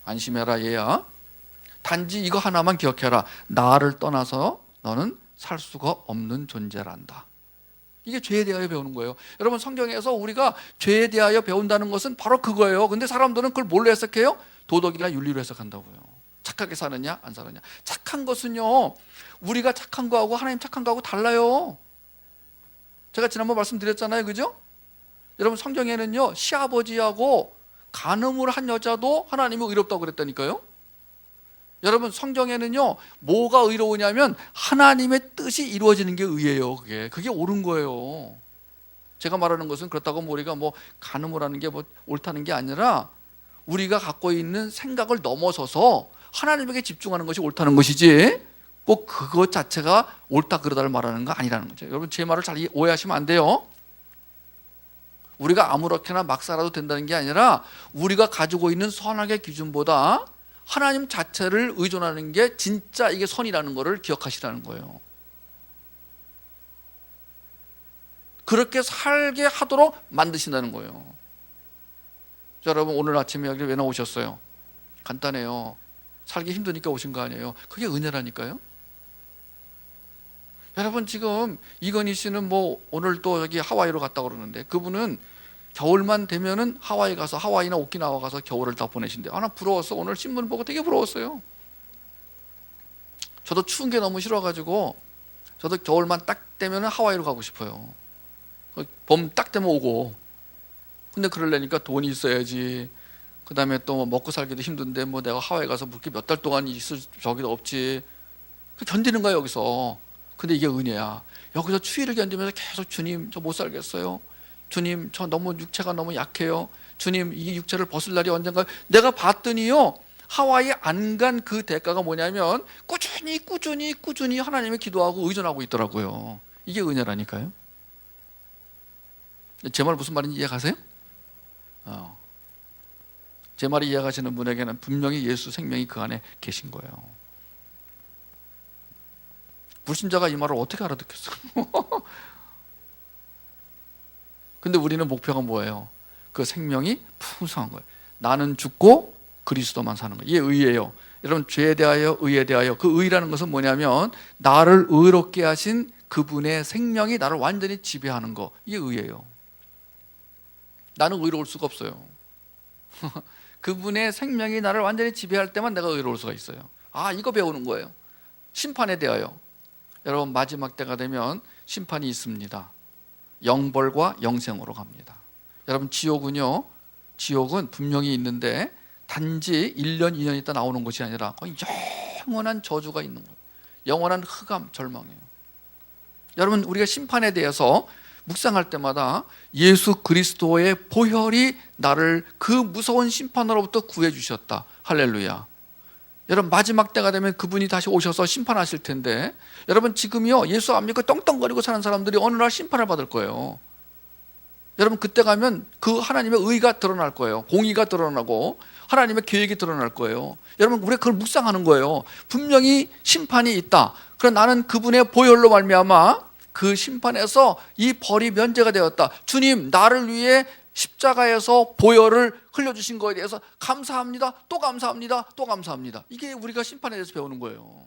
안심해라 얘야. 단지 이거 하나만 기억해라. 나를 떠나서 너는 살 수가 없는 존재란다. 이게 죄에 대하여 배우는 거예요. 여러분, 성경에서 우리가 죄에 대하여 배운다는 것은 바로 그거예요. 근데 사람들은 그걸 뭘로 해석해요? 도덕이나 윤리로 해석한다고요. 착하게 사느냐 안 사느냐. 착한 것은요, 우리가 착한 거하고 하나님 착한 거하고 달라요. 제가 지난번 말씀드렸잖아요, 그죠? 여러분, 성경에는요, 시아버지하고 간음을 한 여자도 하나님이 의롭다고 그랬다니까요. 여러분, 성경에는요, 뭐가 의로우냐면 하나님의 뜻이 이루어지는 게 의예요. 그게 옳은 거예요. 제가 말하는 것은 그렇다고 우리가 간음을 하는 게 옳다는 게 아니라 우리가 갖고 있는 생각을 넘어서서 하나님에게 집중하는 것이 옳다는 것이지 꼭 그것 자체가 옳다 그러다를 말하는 거 아니라는 거죠. 여러분, 제 말을 잘 오해하시면 안 돼요. 우리가 아무렇게나 막 살아도 된다는 게 아니라 우리가 가지고 있는 선악의 기준보다 하나님 자체를 의존하는 게 진짜 이게 선이라는 것을 기억하시라는 거예요. 그렇게 살게 하도록 만드신다는 거예요. 자, 여러분, 오늘 아침에 여기 왜 나오셨어요? 간단해요. 살기 힘드니까 오신 거 아니에요. 그게 은혜라니까요. 여러분, 지금 이건희 씨는 오늘 또 여기 하와이로 갔다 그러는데 그분은 겨울만 되면은 하와이 가서 하와이나 오키나와 가서 겨울을 다 보내신대요. 나 부러웠어. 오늘 신문 보고 되게 부러웠어요. 저도 추운 게 너무 싫어가지고 저도 겨울만 딱 되면은 하와이로 가고 싶어요. 봄 딱 되면 오고. 근데 그러려니까 돈이 있어야지. 그 다음에 또 먹고 살기도 힘든데 내가 하와이 가서 그렇게 몇 달 동안 있을 저기도 없지. 견디는 거야 여기서. 근데 이게 은혜야. 여기서 추위를 견디면서 계속 주님 저 못 살겠어요. 주님 저 너무 육체가 너무 약해요. 주님 이 육체를 벗을 날이 언젠가. 내가 봤더니요, 하와이 안 간 그 대가가 뭐냐면 꾸준히 하나님의 기도하고 의존하고 있더라고요. 이게 은혜라니까요. 제 말 무슨 말인지 이해가세요? 제 말이 이해가시는 분에게는 분명히 예수 생명이 그 안에 계신 거예요. 불신자가 이 말을 어떻게 알아듣겠어요? 근데 우리는 목표가 뭐예요? 그 생명이 풍성한 거예요. 나는 죽고 그리스도만 사는 거예요. 이게 의예요. 여러분, 죄에 대하여 의에 대하여, 그 의라는 것은 뭐냐면 나를 의롭게 하신 그분의 생명이 나를 완전히 지배하는 거, 이게 의예요. 나는 의로울 수가 없어요. 그분의 생명이 나를 완전히 지배할 때만 내가 의로울 수가 있어요. 이거 배우는 거예요. 심판에 대하여. 여러분, 마지막 때가 되면 심판이 있습니다. 영벌과 영생으로 갑니다. 여러분, 지옥은 분명히 있는데 단지 1년, 2년 있다 나오는 것이 아니라 거의 영원한 저주가 있는 거예요. 영원한 흑암, 절망이에요. 여러분, 우리가 심판에 대해서 묵상할 때마다 예수 그리스도의 보혈이 나를 그 무서운 심판으로부터 구해 주셨다. 할렐루야. 여러분, 마지막 때가 되면 그분이 다시 오셔서 심판하실 텐데, 여러분, 지금요 예수 안 믿고 떵떵거리고 사는 사람들이 어느 날 심판을 받을 거예요. 여러분, 그때 가면 그 하나님의 의가 드러날 거예요. 공의가 드러나고 하나님의 계획이 드러날 거예요. 여러분, 우리가 그걸 묵상하는 거예요. 분명히 심판이 있다. 그러나 나는 그분의 보혈로 말미암아 그 심판에서 이 벌이 면제가 되었다. 주님, 나를 위해 십자가에서 보혈을 흘려주신 거에 대해서 감사합니다. 또 감사합니다. 또 감사합니다. 이게 우리가 심판에 대해서 배우는 거예요.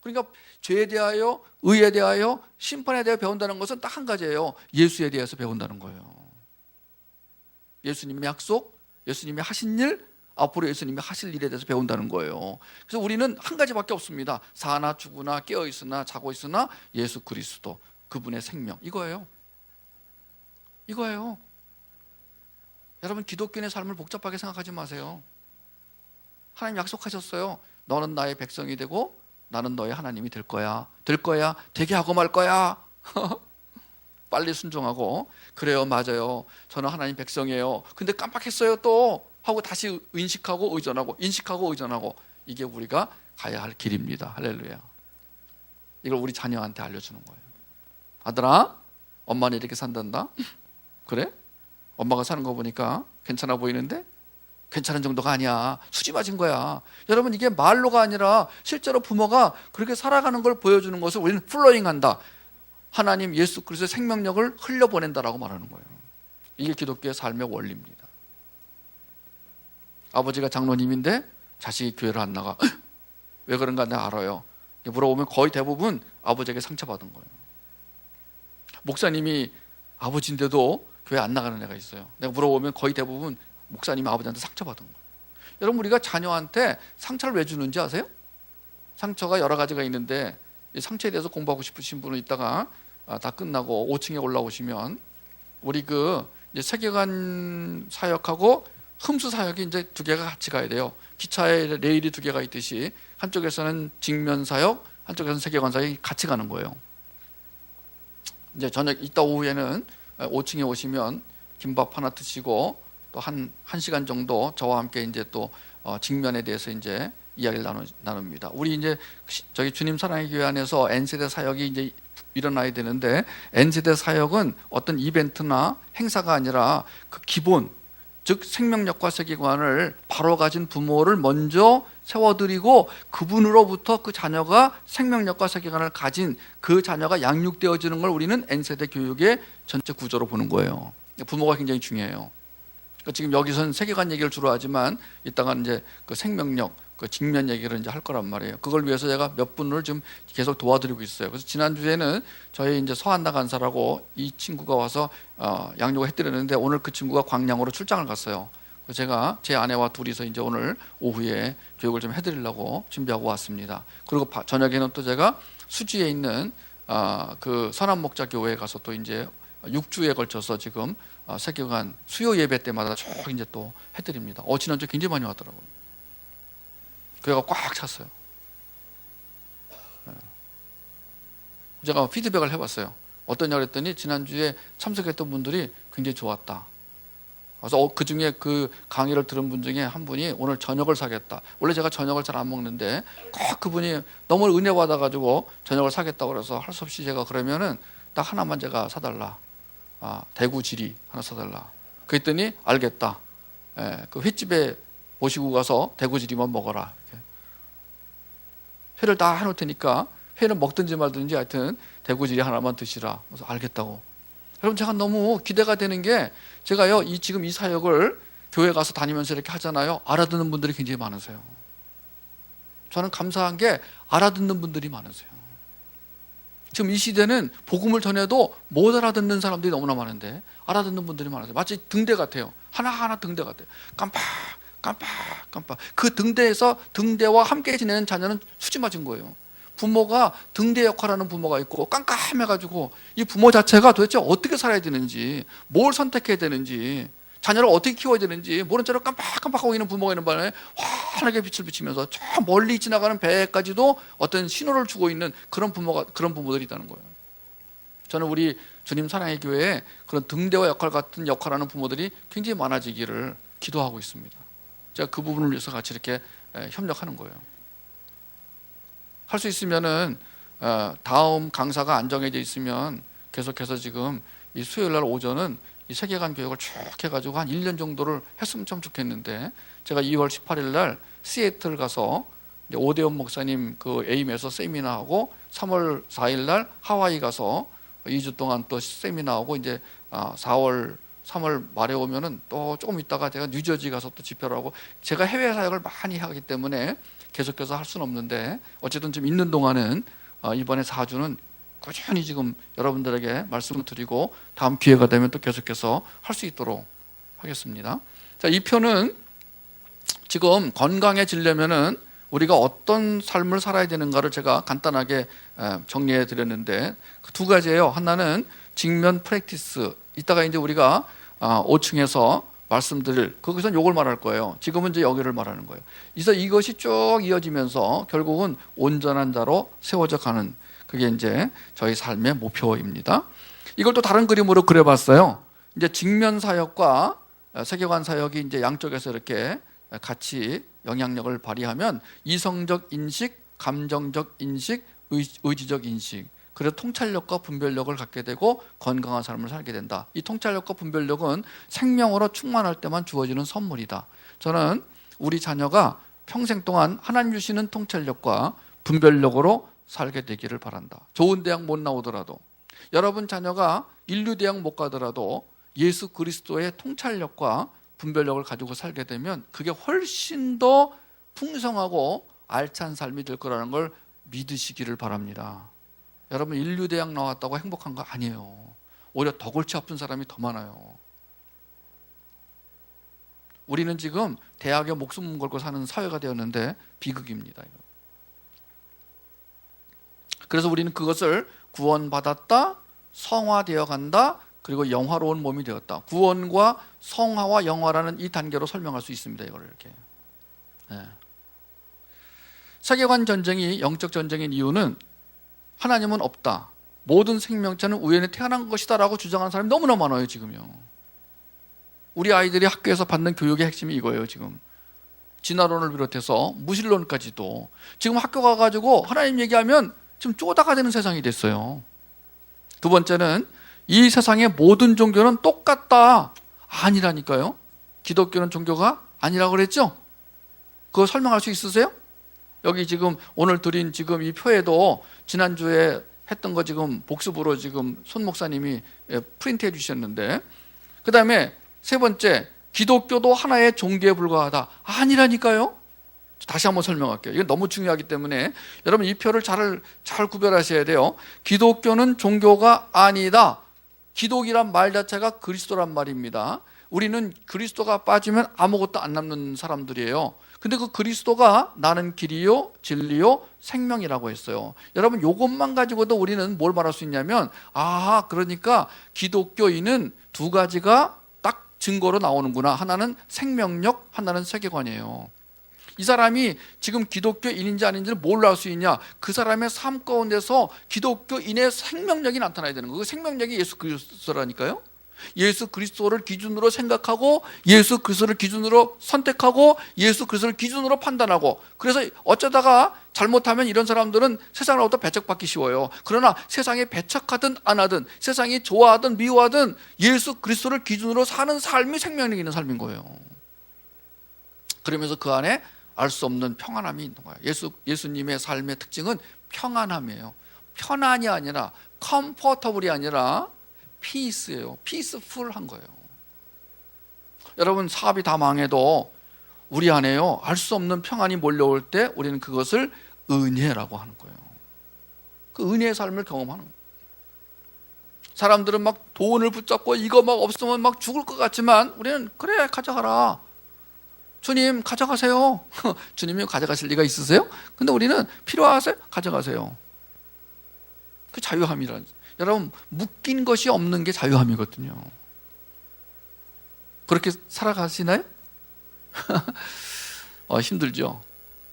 그러니까 죄에 대하여, 의에 대하여, 심판에 대하여 배운다는 것은 딱 한 가지예요. 예수에 대해서 배운다는 거예요. 예수님의 약속, 예수님이 하신 일, 앞으로 예수님이 하실 일에 대해서 배운다는 거예요. 그래서 우리는 한 가지밖에 없습니다. 사나 죽으나 깨어있으나 자고 있으나 예수 그리스도, 그분의 생명, 이거예요. 여러분, 기독교인의 삶을 복잡하게 생각하지 마세요. 하나님 약속하셨어요. 너는 나의 백성이 되고 나는 너의 하나님이 될 거야. 되게 하고 말 거야. 빨리 순종하고, 그래요, 맞아요, 저는 하나님 백성이에요. 근데 깜빡했어요 또 하고 다시 인식하고 의존하고, 이게 우리가 가야 할 길입니다. 할렐루야. 이걸 우리 자녀한테 알려주는 거예요. 아들아, 엄마는 이렇게 산단다. 그래? 엄마가 사는 거 보니까 괜찮아 보이는데? 괜찮은 정도가 아니야. 수지 맞은 거야. 여러분, 이게 말로가 아니라 실제로 부모가 그렇게 살아가는 걸 보여주는 것을 우리는 플로잉한다. 하나님 예수 그리스도의 생명력을 흘려보낸다라고 말하는 거예요. 이게 기독교의 삶의 원리입니다. 아버지가 장로님인데 자식이 교회를 안 나가. 왜 그런가 내가 알아요. 물어보면 거의 대부분 아버지에게 상처받은 거예요. 목사님이 아버지인데도 교회 안 나가는 애가 있어요. 내가 물어보면 거의 대부분 목사님이 아버지한테 상처받은 거예요. 여러분, 우리가 자녀한테 상처를 왜 주는지 아세요? 상처가 여러 가지가 있는데, 이 상처에 대해서 공부하고 싶으신 분은 이따가 다 끝나고 5층에 올라오시면 우리 이제 세계관 사역하고 흠수 사역이 이제 두 개가 같이 가야 돼요. 기차에 레일이 두 개가 있듯이 한쪽에서는 직면 사역, 한쪽에서는 세계관 사역이 같이 가는 거예요. 이제 저녁 이따 오후에는 5층에 오시면 김밥 하나 드시고 또 한 시간 정도 저와 함께 이제 또 직면에 대해서 이제 이야기를 나눕니다. 우리 이제 저기 주님 사랑의 교회 안에서 N세대 사역이 이제 일어나야 되는데, N세대 사역은 어떤 이벤트나 행사가 아니라 그 기본, 즉 생명력과 세계관을 바로 가진 부모를 먼저 세워드리고 그분으로부터 그 자녀가 생명력과 세계관을 가진 그 자녀가 양육되어지는 걸 우리는 N세대 교육의 전체 구조로 보는 거예요. 부모가 굉장히 중요해요. 지금 여기서는 세계관 얘기를 주로 하지만 이따가 이제 그 생명력, 그 직면 얘기를 이제 할 거란 말이에요. 그걸 위해서 제가 몇 분을 좀 계속 도와드리고 있어요. 그래서 지난주에는 저희 이제 서한나 간사라고 이 친구가 와서 양육을 해드렸는데, 오늘 그 친구가 광양으로 출장을 갔어요. 그래서 제가 제 아내와 둘이서 이제 오늘 오후에 교육을 좀 해드리려고 준비하고 왔습니다. 그리고 저녁에는 또 제가 수지에 있는 그 선한목자교회에 가서 또 이제 6주에 걸쳐서 지금 세계관 수요 예배 때마다 쭉 이제 또 해드립니다. 지난주 굉장히 많이 왔더라고요. 교회가 꽉 찼어요. 제가 피드백을 해봤어요. 어떠냐 그랬더니 지난주에 참석했던 분들이 굉장히 좋았다. 그래서 그 중에 그 강의를 들은 분 중에 한 분이 오늘 저녁을 사겠다. 원래 제가 저녁을 잘 안 먹는데 꼭 그분이 너무 은혜 받아가지고 저녁을 사겠다고 그래서 할 수 없이 제가 그러면은 딱 하나만 제가 사달라. 대구지리 하나 사달라. 그랬더니 알겠다. 그 횟집에 모시고 가서 대구지리만 먹어라. 이렇게. 회를 다 해놓을 테니까 회는 먹든지 말든지 하여튼 대구지리 하나만 드시라. 그래서 알겠다고. 여러분 제가 너무 기대가 되는 게 제가요 지금 이 사역을 교회 가서 다니면서 이렇게 하잖아요. 알아듣는 분들이 굉장히 많으세요. 저는 감사한 게 알아듣는 분들이 많으세요. 지금 이 시대는 복음을 전해도 못 알아듣는 사람들이 너무나 많은데 알아듣는 분들이 많으세요. 마치 등대 같아요. 하나하나 등대 같아요. 깜빡. 그 등대에서 등대와 함께 지내는 자녀는 수지 맞은 거예요. 부모가 등대 역할하는 부모가 있고 깜깜해가지고 이 부모 자체가 도대체 어떻게 살아야 되는지, 뭘 선택해야 되는지, 자녀를 어떻게 키워야 되는지 모른 채로 깜빡하고 있는 부모가 있는 바람에 환하게 빛을 비치면서 저 멀리 지나가는 배까지도 어떤 신호를 주고 있는 그런 부모들이 있다는 거예요. 저는 우리 주님 사랑의 교회에 그런 등대와 역할 같은 역할하는 부모들이 굉장히 많아지기를 기도하고 있습니다. 제가 그 부분을 위해서 같이 이렇게 협력하는 거예요. 할 수 있으면은 다음 강사가 안 정해져 있으면 계속해서 지금 이 수요일 날 오전은 이 세계관 교육을 쭉 해가지고 한 1년 정도를 했으면 참 좋겠는데 제가 2월 18일 날 시애틀 가서 오대원 목사님 그 에임에서 세미나하고 3월 4일 날 하와이 가서 2주 동안 또 세미나하고 이제 3월 말에 오면은 또 조금 있다가 제가 뉴저지 가서 또 집회를 하고 제가 해외 사역을 많이 하기 때문에 계속해서 할 수는 없는데 어쨌든 좀 있는 동안은 이번에 4주는 꾸준히 지금 여러분들에게 말씀을 드리고 다음 기회가 되면 또 계속해서 할 수 있도록 하겠습니다. 자, 이 표는 지금 건강해지려면은 우리가 어떤 삶을 살아야 되는가를 제가 간단하게 정리해 드렸는데 그 두 가지예요. 하나는 직면 프랙티스. 이따가 이제 우리가 5층에서 말씀드릴 거기서 요걸 말할 거예요. 지금은 이제 여기를 말하는 거예요. 그래서 이것이 쭉 이어지면서 결국은 온전한 자로 세워져 가는 그게 이제 저희 삶의 목표입니다. 이걸 또 다른 그림으로 그려봤어요. 이제 직면 사역과 세계관 사역이 이제 양쪽에서 이렇게 같이 영향력을 발휘하면 이성적 인식, 감정적 인식, 의지적 인식, 그래서 통찰력과 분별력을 갖게 되고 건강한 삶을 살게 된다. 이 통찰력과 분별력은 생명으로 충만할 때만 주어지는 선물이다. 저는 우리 자녀가 평생 동안 하나님 주시는 통찰력과 분별력으로 살게 되기를 바란다. 좋은 대학 못 나오더라도, 여러분 자녀가 인류대학 못 가더라도 예수 그리스도의 통찰력과 분별력을 가지고 살게 되면 그게 훨씬 더 풍성하고 알찬 삶이 될 거라는 걸 믿으시기를 바랍니다. 여러분 인류대학 나왔다고 행복한 거 아니에요. 오히려 더 골치 아픈 사람이 더 많아요. 우리는 지금 대학에 목숨 걸고 사는 사회가 되었는데 비극입니다. 그래서 우리는 그것을 구원받았다, 성화되어 간다, 그리고 영화로운 몸이 되었다. 구원과 성화와 영화라는 이 단계로 설명할 수 있습니다. 이걸 이렇게. 세계관 전쟁이 영적 전쟁인 이유는 하나님은 없다, 모든 생명체는 우연히 태어난 것이다 라고 주장하는 사람이 너무나 많아요. 지금요. 우리 아이들이 학교에서 받는 교육의 핵심이 이거예요. 지금 진화론을 비롯해서 무신론까지도 지금 학교 가가지고 하나님 얘기하면 지금 쪼다가 되는 세상이 됐어요. 두 번째는 이 세상의 모든 종교는 똑같다. 아니라니까요. 기독교는 종교가 아니라고 그랬죠. 그거 설명할 수 있으세요? 여기 지금 오늘 드린 지금 이 표에도 지난주에 했던 거 지금 복습으로 지금 손 목사님이 프린트해 주셨는데, 그 다음에 세 번째, 기독교도 하나의 종교에 불과하다. 아니라니까요. 다시 한번 설명할게요. 이건 너무 중요하기 때문에 여러분 이 표를 잘 구별하셔야 돼요. 기독교는 종교가 아니다. 기독이란 말 자체가 그리스도란 말입니다. 우리는 그리스도가 빠지면 아무것도 안 남는 사람들이에요. 근데 그 그리스도가 나는 길이요 진리요 생명이라고 했어요. 여러분 이것만 가지고도 우리는 뭘 말할 수 있냐면, 그러니까 기독교인은 두 가지가 딱 증거로 나오는구나. 하나는 생명력, 하나는 세계관이에요. 이 사람이 지금 기독교인인지 아닌지를 뭘로 알 수 있냐? 그 사람의 삶 가운데서 기독교인의 생명력이 나타나야 되는 거예요. 그 생명력이 예수 그리스도라니까요. 예수 그리스도를 기준으로 생각하고 예수 그리스도를 기준으로 선택하고 예수 그리스도를 기준으로 판단하고, 그래서 어쩌다가 잘못하면 이런 사람들은 세상으로부터 배척받기 쉬워요. 그러나 세상에 배척하든 안 하든, 세상이 좋아하든 미워하든 예수 그리스도를 기준으로 사는 삶이 생명력 있는 삶인 거예요. 그러면서 그 안에 알 수 없는 평안함이 있는 거예요. 예수님의 삶의 특징은 평안함이에요. 편안이 아니라, 컴포터블이 아니라 피스예요. 피스풀한 거예요. 여러분, 사업이 다 망해도 우리 안에요, 알 수 없는 평안이 몰려올 때 우리는 그것을 은혜라고 하는 거예요. 그 은혜의 삶을 경험하는 거예요. 사람들은 막 돈을 붙잡고 이거 막 없으면 막 죽을 것 같지만 우리는 그래, 가져가라. 주님 가져가세요. 주님이 가져가실 리가 있으세요? 근데 우리는 필요하세요? 가져가세요. 그 자유함이란, 여러분, 묶인 것이 없는 게 자유함이거든요. 그렇게 살아가시나요? 힘들죠.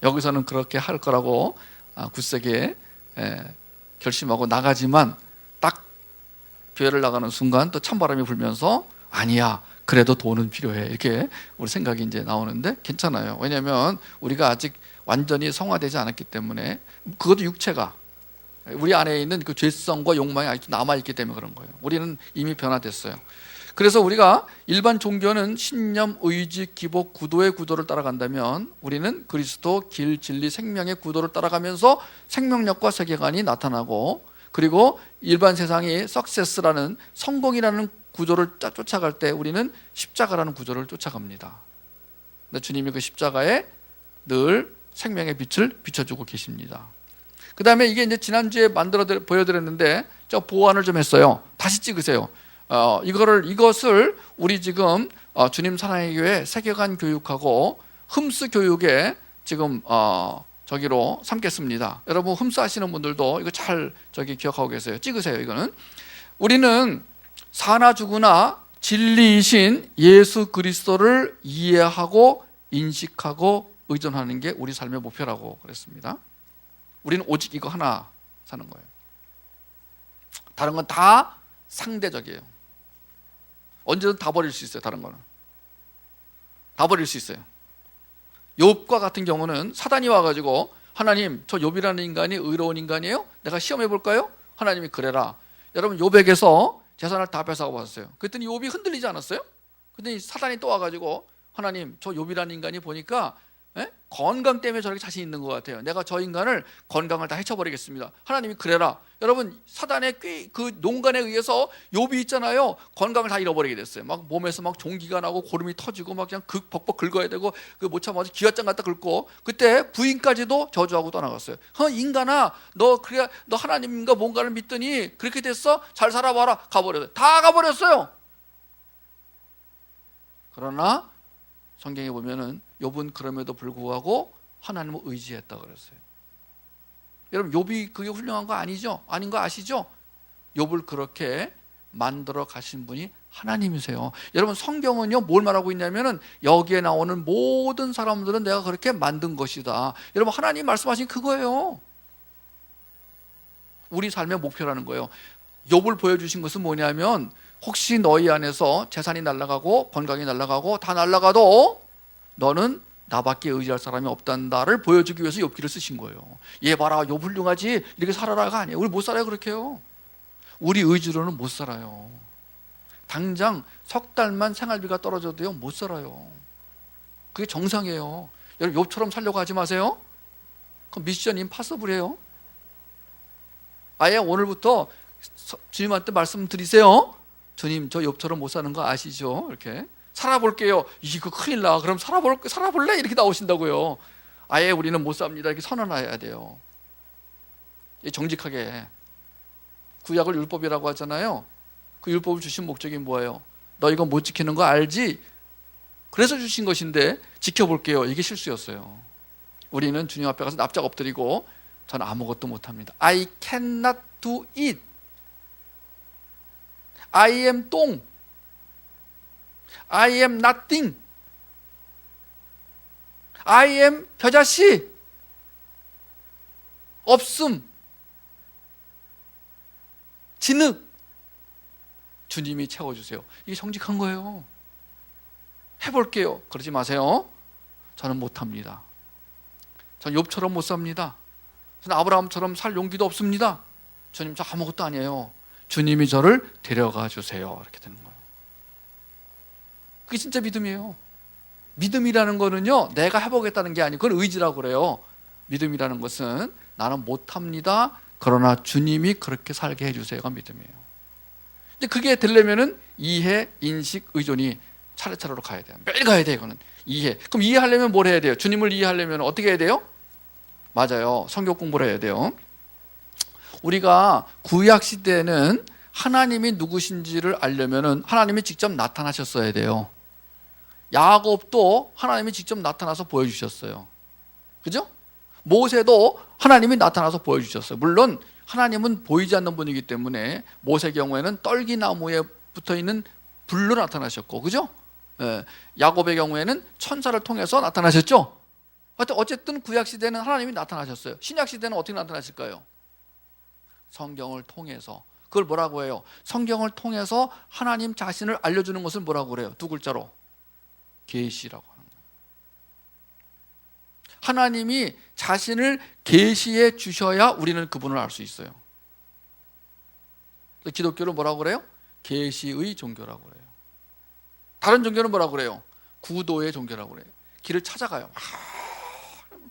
여기서는 그렇게 할 거라고 굳세게 결심하고 나가지만, 딱 교회를 나가는 순간 또 찬바람이 불면서 아니야, 그래도 돈은 필요해, 이렇게 우리 생각이 이제 나오는데 괜찮아요. 왜냐하면 우리가 아직 완전히 성화되지 않았기 때문에, 그것도 육체가, 우리 안에 있는 그 죄성과 욕망이 아직도 남아있기 때문에 그런 거예요. 우리는 이미 변화됐어요. 그래서 우리가 일반 종교는 신념, 의지, 기복, 구도의 구도를 따라간다면, 우리는 그리스도, 길, 진리, 생명의 구도를 따라가면서 생명력과 세계관이 나타나고, 그리고 일반 세상이 석세스라는, 성공이라는 구조를 쫓아갈 때 우리는 십자가라는 구조를 쫓아갑니다. 근데 주님이 그 십자가에 늘 생명의 빛을 비춰주고 계십니다. 그 다음에 이게 이제 지난주에 보여드렸는데, 저 보완을 좀 했어요. 다시 찍으세요. 이것을 우리 지금 주님 사랑의 교회 세계관 교육하고 흠스 교육에 지금 저기로 삼겠습니다. 여러분, 흠스 하시는 분들도 이거 잘 기억하고 계세요. 찍으세요. 이거는 우리는 사나 죽으나 진리이신 예수 그리스도를 이해하고 인식하고 의존하는 게 우리 삶의 목표라고 그랬습니다. 우리는 오직 이거 하나 사는 거예요. 다른 건 다 상대적이에요. 언제든 다 버릴 수 있어요. 다른 거는 다 버릴 수 있어요. 욥과 같은 경우는 사단이 와가지고, 하나님, 저 욥이라는 인간이 의로운 인간이에요? 내가 시험해 볼까요? 하나님이 그래라. 여러분, 욥에게서 재산을 다 뺏어가 봤어요. 그랬더니 욥이 흔들리지 않았어요? 근데 사단이 또 와가지고, 하나님, 저 욥이라는 인간이 보니까 건강 때문에 저렇게 자신 있는 것 같아요. 내가 저 인간을, 건강을 다 해쳐버리겠습니다. 하나님이 그래라. 여러분, 사단의 그 농간에 의해서 욥이 있잖아요, 건강을 다 잃어버리게 됐어요. 막 몸에서 막 종기가 나고 고름이 터지고 막 그냥 벅벅 긁어야 되고, 그 못 참아서 기왓장 갖다 긁고, 그때 부인까지도 저주하고 떠나갔어요. 인간아, 너 하나님과 뭔가를 믿더니 그렇게 됐어? 잘 살아봐라. 가버렸어요. 다 가버렸어요. 그러나 성경에 보면은 욥은 그럼에도 불구하고 하나님을 의지했다 그랬어요. 여러분, 욥이 그게 훌륭한 거 아니죠? 아닌 거 아시죠? 욥을 그렇게 만들어 가신 분이 하나님이세요. 여러분, 성경은요, 뭘 말하고 있냐면은, 여기에 나오는 모든 사람들은 내가 그렇게 만든 것이다. 여러분, 하나님 말씀하신 그거예요. 우리 삶의 목표라는 거예요. 욥을 보여주신 것은 뭐냐면, 혹시 너희 안에서 재산이 날아가고 건강이 날아가고 다 날아가도 너는 나밖에 의지할 사람이 없단다를 보여주기 위해서 욥기를 쓰신 거예요. 얘 봐라, 욥 훌륭하지, 이렇게 살아라가 아니에요. 우리 못 살아요. 그렇게요. 우리 의지로는 못 살아요. 당장 석 달만 생활비가 떨어져도요, 못 살아요. 그게 정상이에요. 여러분, 욥처럼 살려고 하지 마세요. 그럼 미션 임파서블이에요. 아예 오늘부터 주님한테 말씀드리세요. 주님, 저 욥처럼 못 사는 거 아시죠? 이렇게 살아볼게요. 이거 큰일 나. 그럼 살아볼래? 이렇게 나오신다고요. 아예 우리는 못 삽니다. 이렇게 선언해야 돼요. 정직하게. 구약을 율법이라고 하잖아요. 그 율법을 주신 목적이 뭐예요? 너 이거 못 지키는 거 알지? 그래서 주신 것인데 지켜볼게요. 이게 실수였어요. 우리는 주님 앞에 가서 납작 엎드리고, 저는 아무것도 못합니다. I cannot do it. I am 똥. I am nothing. I am 겨자씨. 없음. 진흙. 주님이 채워주세요. 이게 정직한 거예요. 해볼게요. 그러지 마세요. 저는 못합니다. 저는 욥처럼 못 삽니다. 저는 아브라함처럼 살 용기도 없습니다. 주님, 저 아무것도 아니에요. 주님이 저를 데려가 주세요. 이렇게 되는 거예요. 그게 진짜 믿음이에요. 믿음이라는 거는요, 내가 해보겠다는 게 아니고 그건 의지라고 그래요. 믿음이라는 것은 나는 못합니다. 그러나 주님이 그렇게 살게 해주세요가 믿음이에요. 근데 그게 되려면은 이해, 인식, 의존이 차례차례로 가야 돼요. 매일 가야 돼요. 이거는 이해. 그럼 이해하려면 뭘 해야 돼요? 주님을 이해하려면 어떻게 해야 돼요? 맞아요. 성경 공부를 해야 돼요. 우리가 구약 시대에는 하나님이 누구신지를 알려면은 하나님이 직접 나타나셨어야 돼요. 야곱도 하나님이 직접 나타나서 보여주셨어요. 그죠? 모세도 하나님이 나타나서 보여주셨어요. 물론 하나님은 보이지 않는 분이기 때문에 모세의 경우에는 떨기나무에 붙어있는 불로 나타나셨고, 그죠? 예, 야곱의 경우에는 천사를 통해서 나타나셨죠? 어쨌든 구약시대는 하나님이 나타나셨어요. 신약시대는 어떻게 나타나실까요? 성경을 통해서. 그걸 뭐라고 해요? 성경을 통해서 하나님 자신을 알려주는 것을 뭐라고 그래요? 두 글자로 계시라고 하는 거예요. 하나님이 자신을 계시해 주셔야 우리는 그분을 알 수 있어요. 기독교를 뭐라고 그래요? 계시의 종교라고 그래요. 다른 종교는 뭐라고 그래요? 구도의 종교라고 그래요. 길을 찾아가요.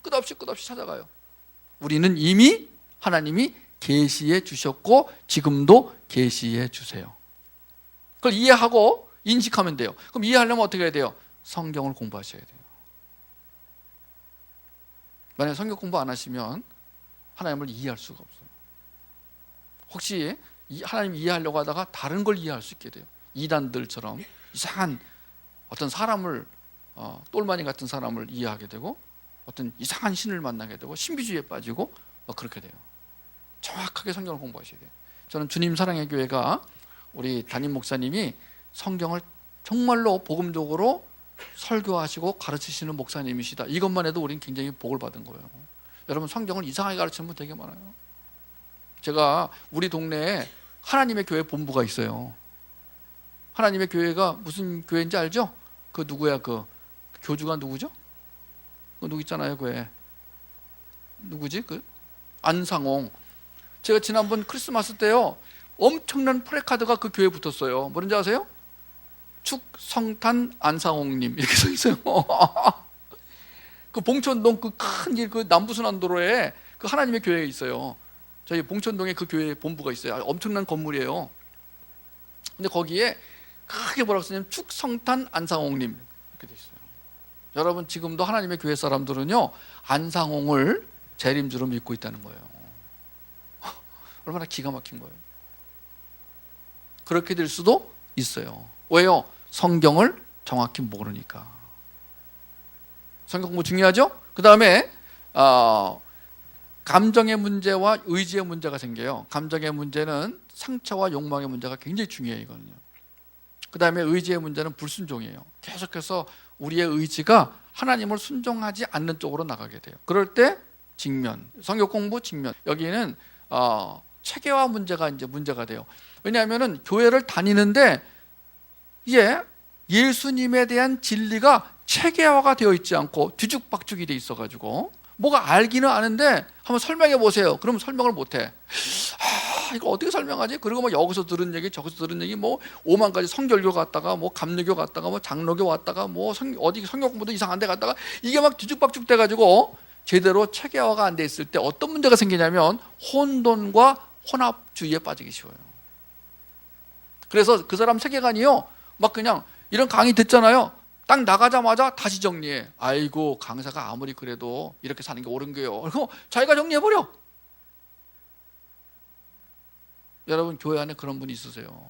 끝없이 찾아가요. 우리는 이미 하나님이 계시해 주셨고 지금도 계시해 주세요. 그걸 이해하고 인식하면 돼요. 그럼 이해하려면 어떻게 해야 돼요? 성경을 공부하셔야 돼요. 만약에 성경 공부 안 하시면 하나님을 이해할 수가 없어요. 혹시 하나님 이해하려고 하다가 다른 걸 이해할 수 있게 돼요. 이단들처럼 이상한 어떤 사람을 똘마니 같은 사람을 이해하게 되고 어떤 이상한 신을 만나게 되고 신비주의에 빠지고 그렇게 돼요. 정확하게 성경을 공부하셔야 돼요. 저는 주님 사랑의 교회가 우리 담임 목사님이 성경을 정말로 복음적으로 설교하시고 가르치시는 목사님이시다. 이것만 해도 우리는 굉장히 복을 받은 거예요. 여러분, 성경을 이상하게 가르치는 분 되게 많아요. 제가 우리 동네에 하나님의 교회 본부가 있어요. 하나님의 교회가 무슨 교회인지 알죠? 그 누구야? 그 교주가 누구죠? 그 누구 있잖아요, 교회. 누구지? 그 안상홍. 제가 지난번 크리스마스 때요, 엄청난 프레카드가 그 교회에 붙었어요. 뭐든지 아세요? 축성탄 안상홍님 이렇게 써 있어요. 그 봉천동 그 큰 길, 그 남부순환도로에 그 하나님의 교회에 있어요. 저희 봉천동에 그 교회 본부가 있어요. 엄청난 건물이에요. 근데 거기에 크게 뭐라고 쓰냐면 축성탄 안상홍님 이렇게 돼 있어요. 여러분, 지금도 하나님의 교회 사람들은요, 안상홍을 재림주로 믿고 있다는 거예요. 얼마나 기가 막힌 거예요. 그렇게 될 수도 있어요. 왜요? 성경을 정확히 모르니까. 성경 공부 중요하죠? 그 다음에 감정의 문제와 의지의 문제가 생겨요. 감정의 문제는 상처와 욕망의 문제가 굉장히 중요해요. 이거는요. 그 다음에 의지의 문제는 불순종이에요. 계속해서 우리의 의지가 하나님을 순종하지 않는 쪽으로 나가게 돼요. 그럴 때 직면, 성경 공부 직면. 여기는 체계화 문제가 이제 문제가 돼요. 왜냐하면은 교회를 다니는데 예수님에 대한 진리가 체계화가 되어 있지 않고 뒤죽박죽이 돼 있어가지고 뭐가 알기는 아는데 한번 설명해 보세요. 그러면 설명을 못해. 이거 어떻게 설명하지? 그리고 뭐 여기서 들은 얘기 저기서 들은 얘기 뭐 5만 가지 성결교 갔다가 뭐 감리교 갔다가 뭐 장로교 왔다가 뭐 어디 성경 공부도 이상한 데 갔다가 이게 막 뒤죽박죽 돼가지고 제대로 체계화가 안 돼 있을 때 어떤 문제가 생기냐면 혼돈과 혼합주의에 빠지기 쉬워요. 그래서 그 사람 세계관이요, 막 그냥 이런 강의 듣잖아요. 딱 나가자마자 다시 정리해. 아이고, 강사가 아무리 그래도 이렇게 사는 게 옳은 거예요. 그리고 자기가 정리해버려. 여러분, 교회 안에 그런 분이 있으세요?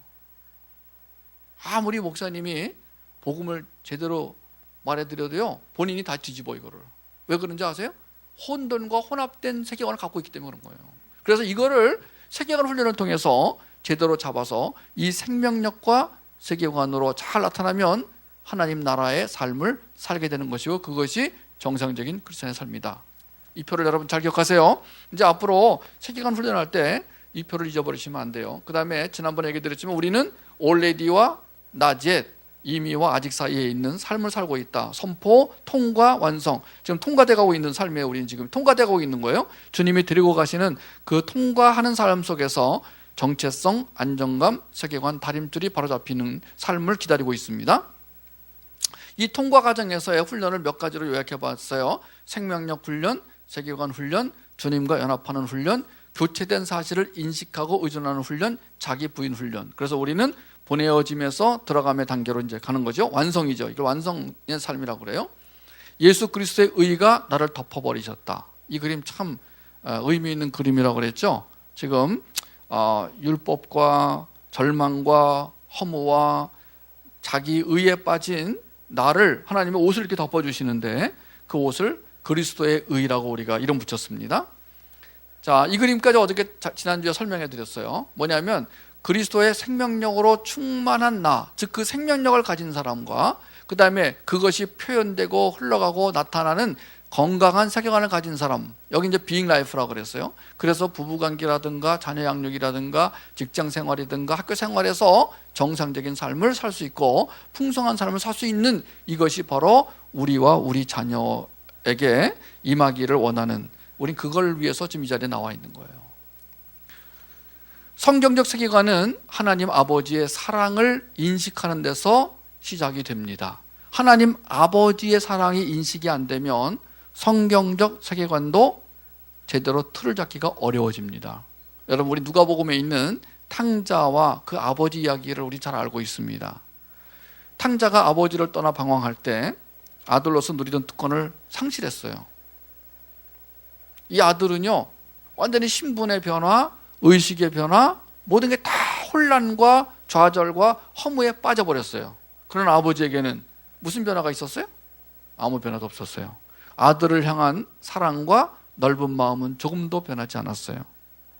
아무리 목사님이 복음을 제대로 말해드려도요, 본인이 다 뒤집어 이거를. 왜 그런지 아세요? 혼돈과 혼합된 세계관을 갖고 있기 때문에 그런 거예요. 그래서 이거를 세계관 훈련을 통해서 제대로 잡아서 이 생명력과 세계관으로 잘 나타나면 하나님 나라의 삶을 살게 되는 것이고, 그것이 정상적인 크리스천의 삶이다. 이 표를 여러분 잘 기억하세요. 이제 앞으로 세계관 훈련할 때 이 표를 잊어버리시면 안 돼요. 그 다음에 지난번에 얘기 드렸지만 우리는 already와 not yet, 이미와 아직 사이에 있는 삶을 살고 있다. 선포, 통과, 완성. 지금 통과돼가고 있는 삶에 우리는 지금 통과돼가고 있는 거예요. 주님이 데리고 가시는 그 통과하는 삶 속에서 정체성, 안정감, 세계관, 다림줄이 바로잡히는 삶을 기다리고 있습니다. 이 통과 과정에서의 훈련을 몇 가지로 요약해 봤어요. 생명력 훈련, 세계관 훈련, 주님과 연합하는 훈련, 교체된 사실을 인식하고 의존하는 훈련, 자기 부인 훈련. 그래서 우리는 보내어짐에서 들어감의 단계로 이제 가는 거죠. 완성이죠. 이걸 완성의 삶이라고 그래요. 예수 그리스도의 의가 나를 덮어버리셨다. 이 그림 참 의미 있는 그림이라고 그랬죠. 지금 율법과 절망과 허무와 자기 의에 빠진 나를 하나님의 옷을 이렇게 덮어주시는데 그 옷을 그리스도의 의라고 우리가 이름 붙였습니다. 자, 이 그림까지 어저께 지난주에 설명해 드렸어요. 뭐냐면 그리스도의 생명력으로 충만한 나, 즉 그 생명력을 가진 사람과 그 다음에 그것이 표현되고 흘러가고 나타나는 건강한 세계관을 가진 사람, 여기 이제 비잉 라이프라고 그랬어요. 그래서 부부관계라든가 자녀 양육이라든가 직장생활이든가 학교생활에서 정상적인 삶을 살 수 있고 풍성한 삶을 살 수 있는 이것이 바로 우리와 우리 자녀에게 임하기를 원하는, 우린 그걸 위해서 지금 이 자리에 나와 있는 거예요. 성경적 세계관은 하나님 아버지의 사랑을 인식하는 데서 시작이 됩니다. 하나님 아버지의 사랑이 인식이 안 되면 성경적 세계관도 제대로 틀을 잡기가 어려워집니다. 여러분, 우리 누가복음에 있는 탕자와 그 아버지 이야기를 우리 잘 알고 있습니다. 탕자가 아버지를 떠나 방황할 때 아들로서 누리던 특권을 상실했어요. 이 아들은요, 완전히 신분의 변화, 의식의 변화, 모든 게 다 혼란과 좌절과 허무에 빠져버렸어요. 그러나 아버지에게는 무슨 변화가 있었어요? 아무 변화도 없었어요. 아들을 향한 사랑과 넓은 마음은 조금도 변하지 않았어요.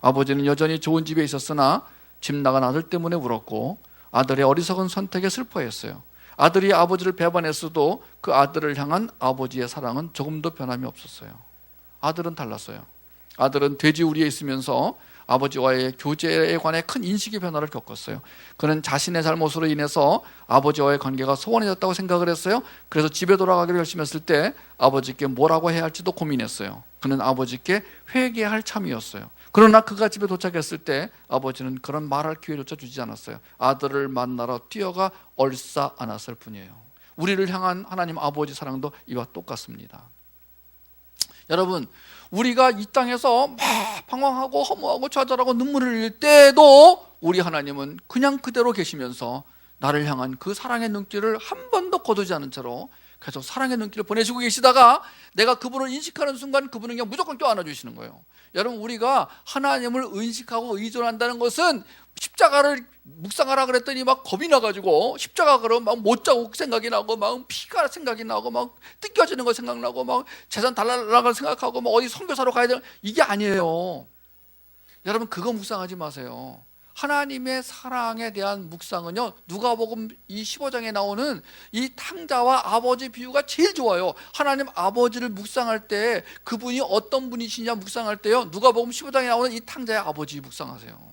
아버지는 여전히 좋은 집에 있었으나 집 나간 아들 때문에 울었고 아들의 어리석은 선택에 슬퍼했어요. 아들이 아버지를 배반했어도 그 아들을 향한 아버지의 사랑은 조금도 변함이 없었어요. 아들은 달랐어요. 아들은 돼지우리에 있으면서 아버지와의 교제에 관해 큰 인식의 변화를 겪었어요. 그는 자신의 잘못으로 인해서 아버지와의 관계가 소원해졌다고 생각을 했어요. 그래서 집에 돌아가기로 결심했을 때 아버지께 뭐라고 해야 할지도 고민했어요. 그는 아버지께 회개할 참이었어요. 그러나 그가 집에 도착했을 때 아버지는 그런 말할 기회조차 주지 않았어요. 아들을 만나러 뛰어가 얼싸 안았을 뿐이에요. 우리를 향한 하나님 아버지 사랑도 이와 똑같습니다. 여러분, 우리가 이 땅에서 막 방황하고 허무하고 좌절하고 눈물을 흘릴 때도 우리 하나님은 그냥 그대로 계시면서 나를 향한 그 사랑의 눈길을 한 번도 거두지 않은 채로 계속 사랑의 눈길을 보내시고 계시다가 내가 그분을 인식하는 순간 그분은 그냥 무조건 껴안아 주시는 거예요. 여러분, 우리가 하나님을 의식하고 의존한다는 것은 십자가를 묵상하라 그랬더니 막 겁이 나가지고 십자가 그러면 막 못 자고 생각이 나고 막 피가 생각이 나고 막 뜯겨지는 거 생각나고 막 재산 달라갈 생각하고 막 어디 선교사로 가야 되는, 이게 아니에요. 여러분, 그거 묵상하지 마세요. 하나님의 사랑에 대한 묵상은요, 누가복음 이 15장에 나오는 이 탕자와 아버지 비유가 제일 좋아요. 하나님 아버지를 묵상할 때 그분이 어떤 분이시냐 묵상할 때요, 누가복음 15장에 나오는 이 탕자의 아버지 묵상하세요.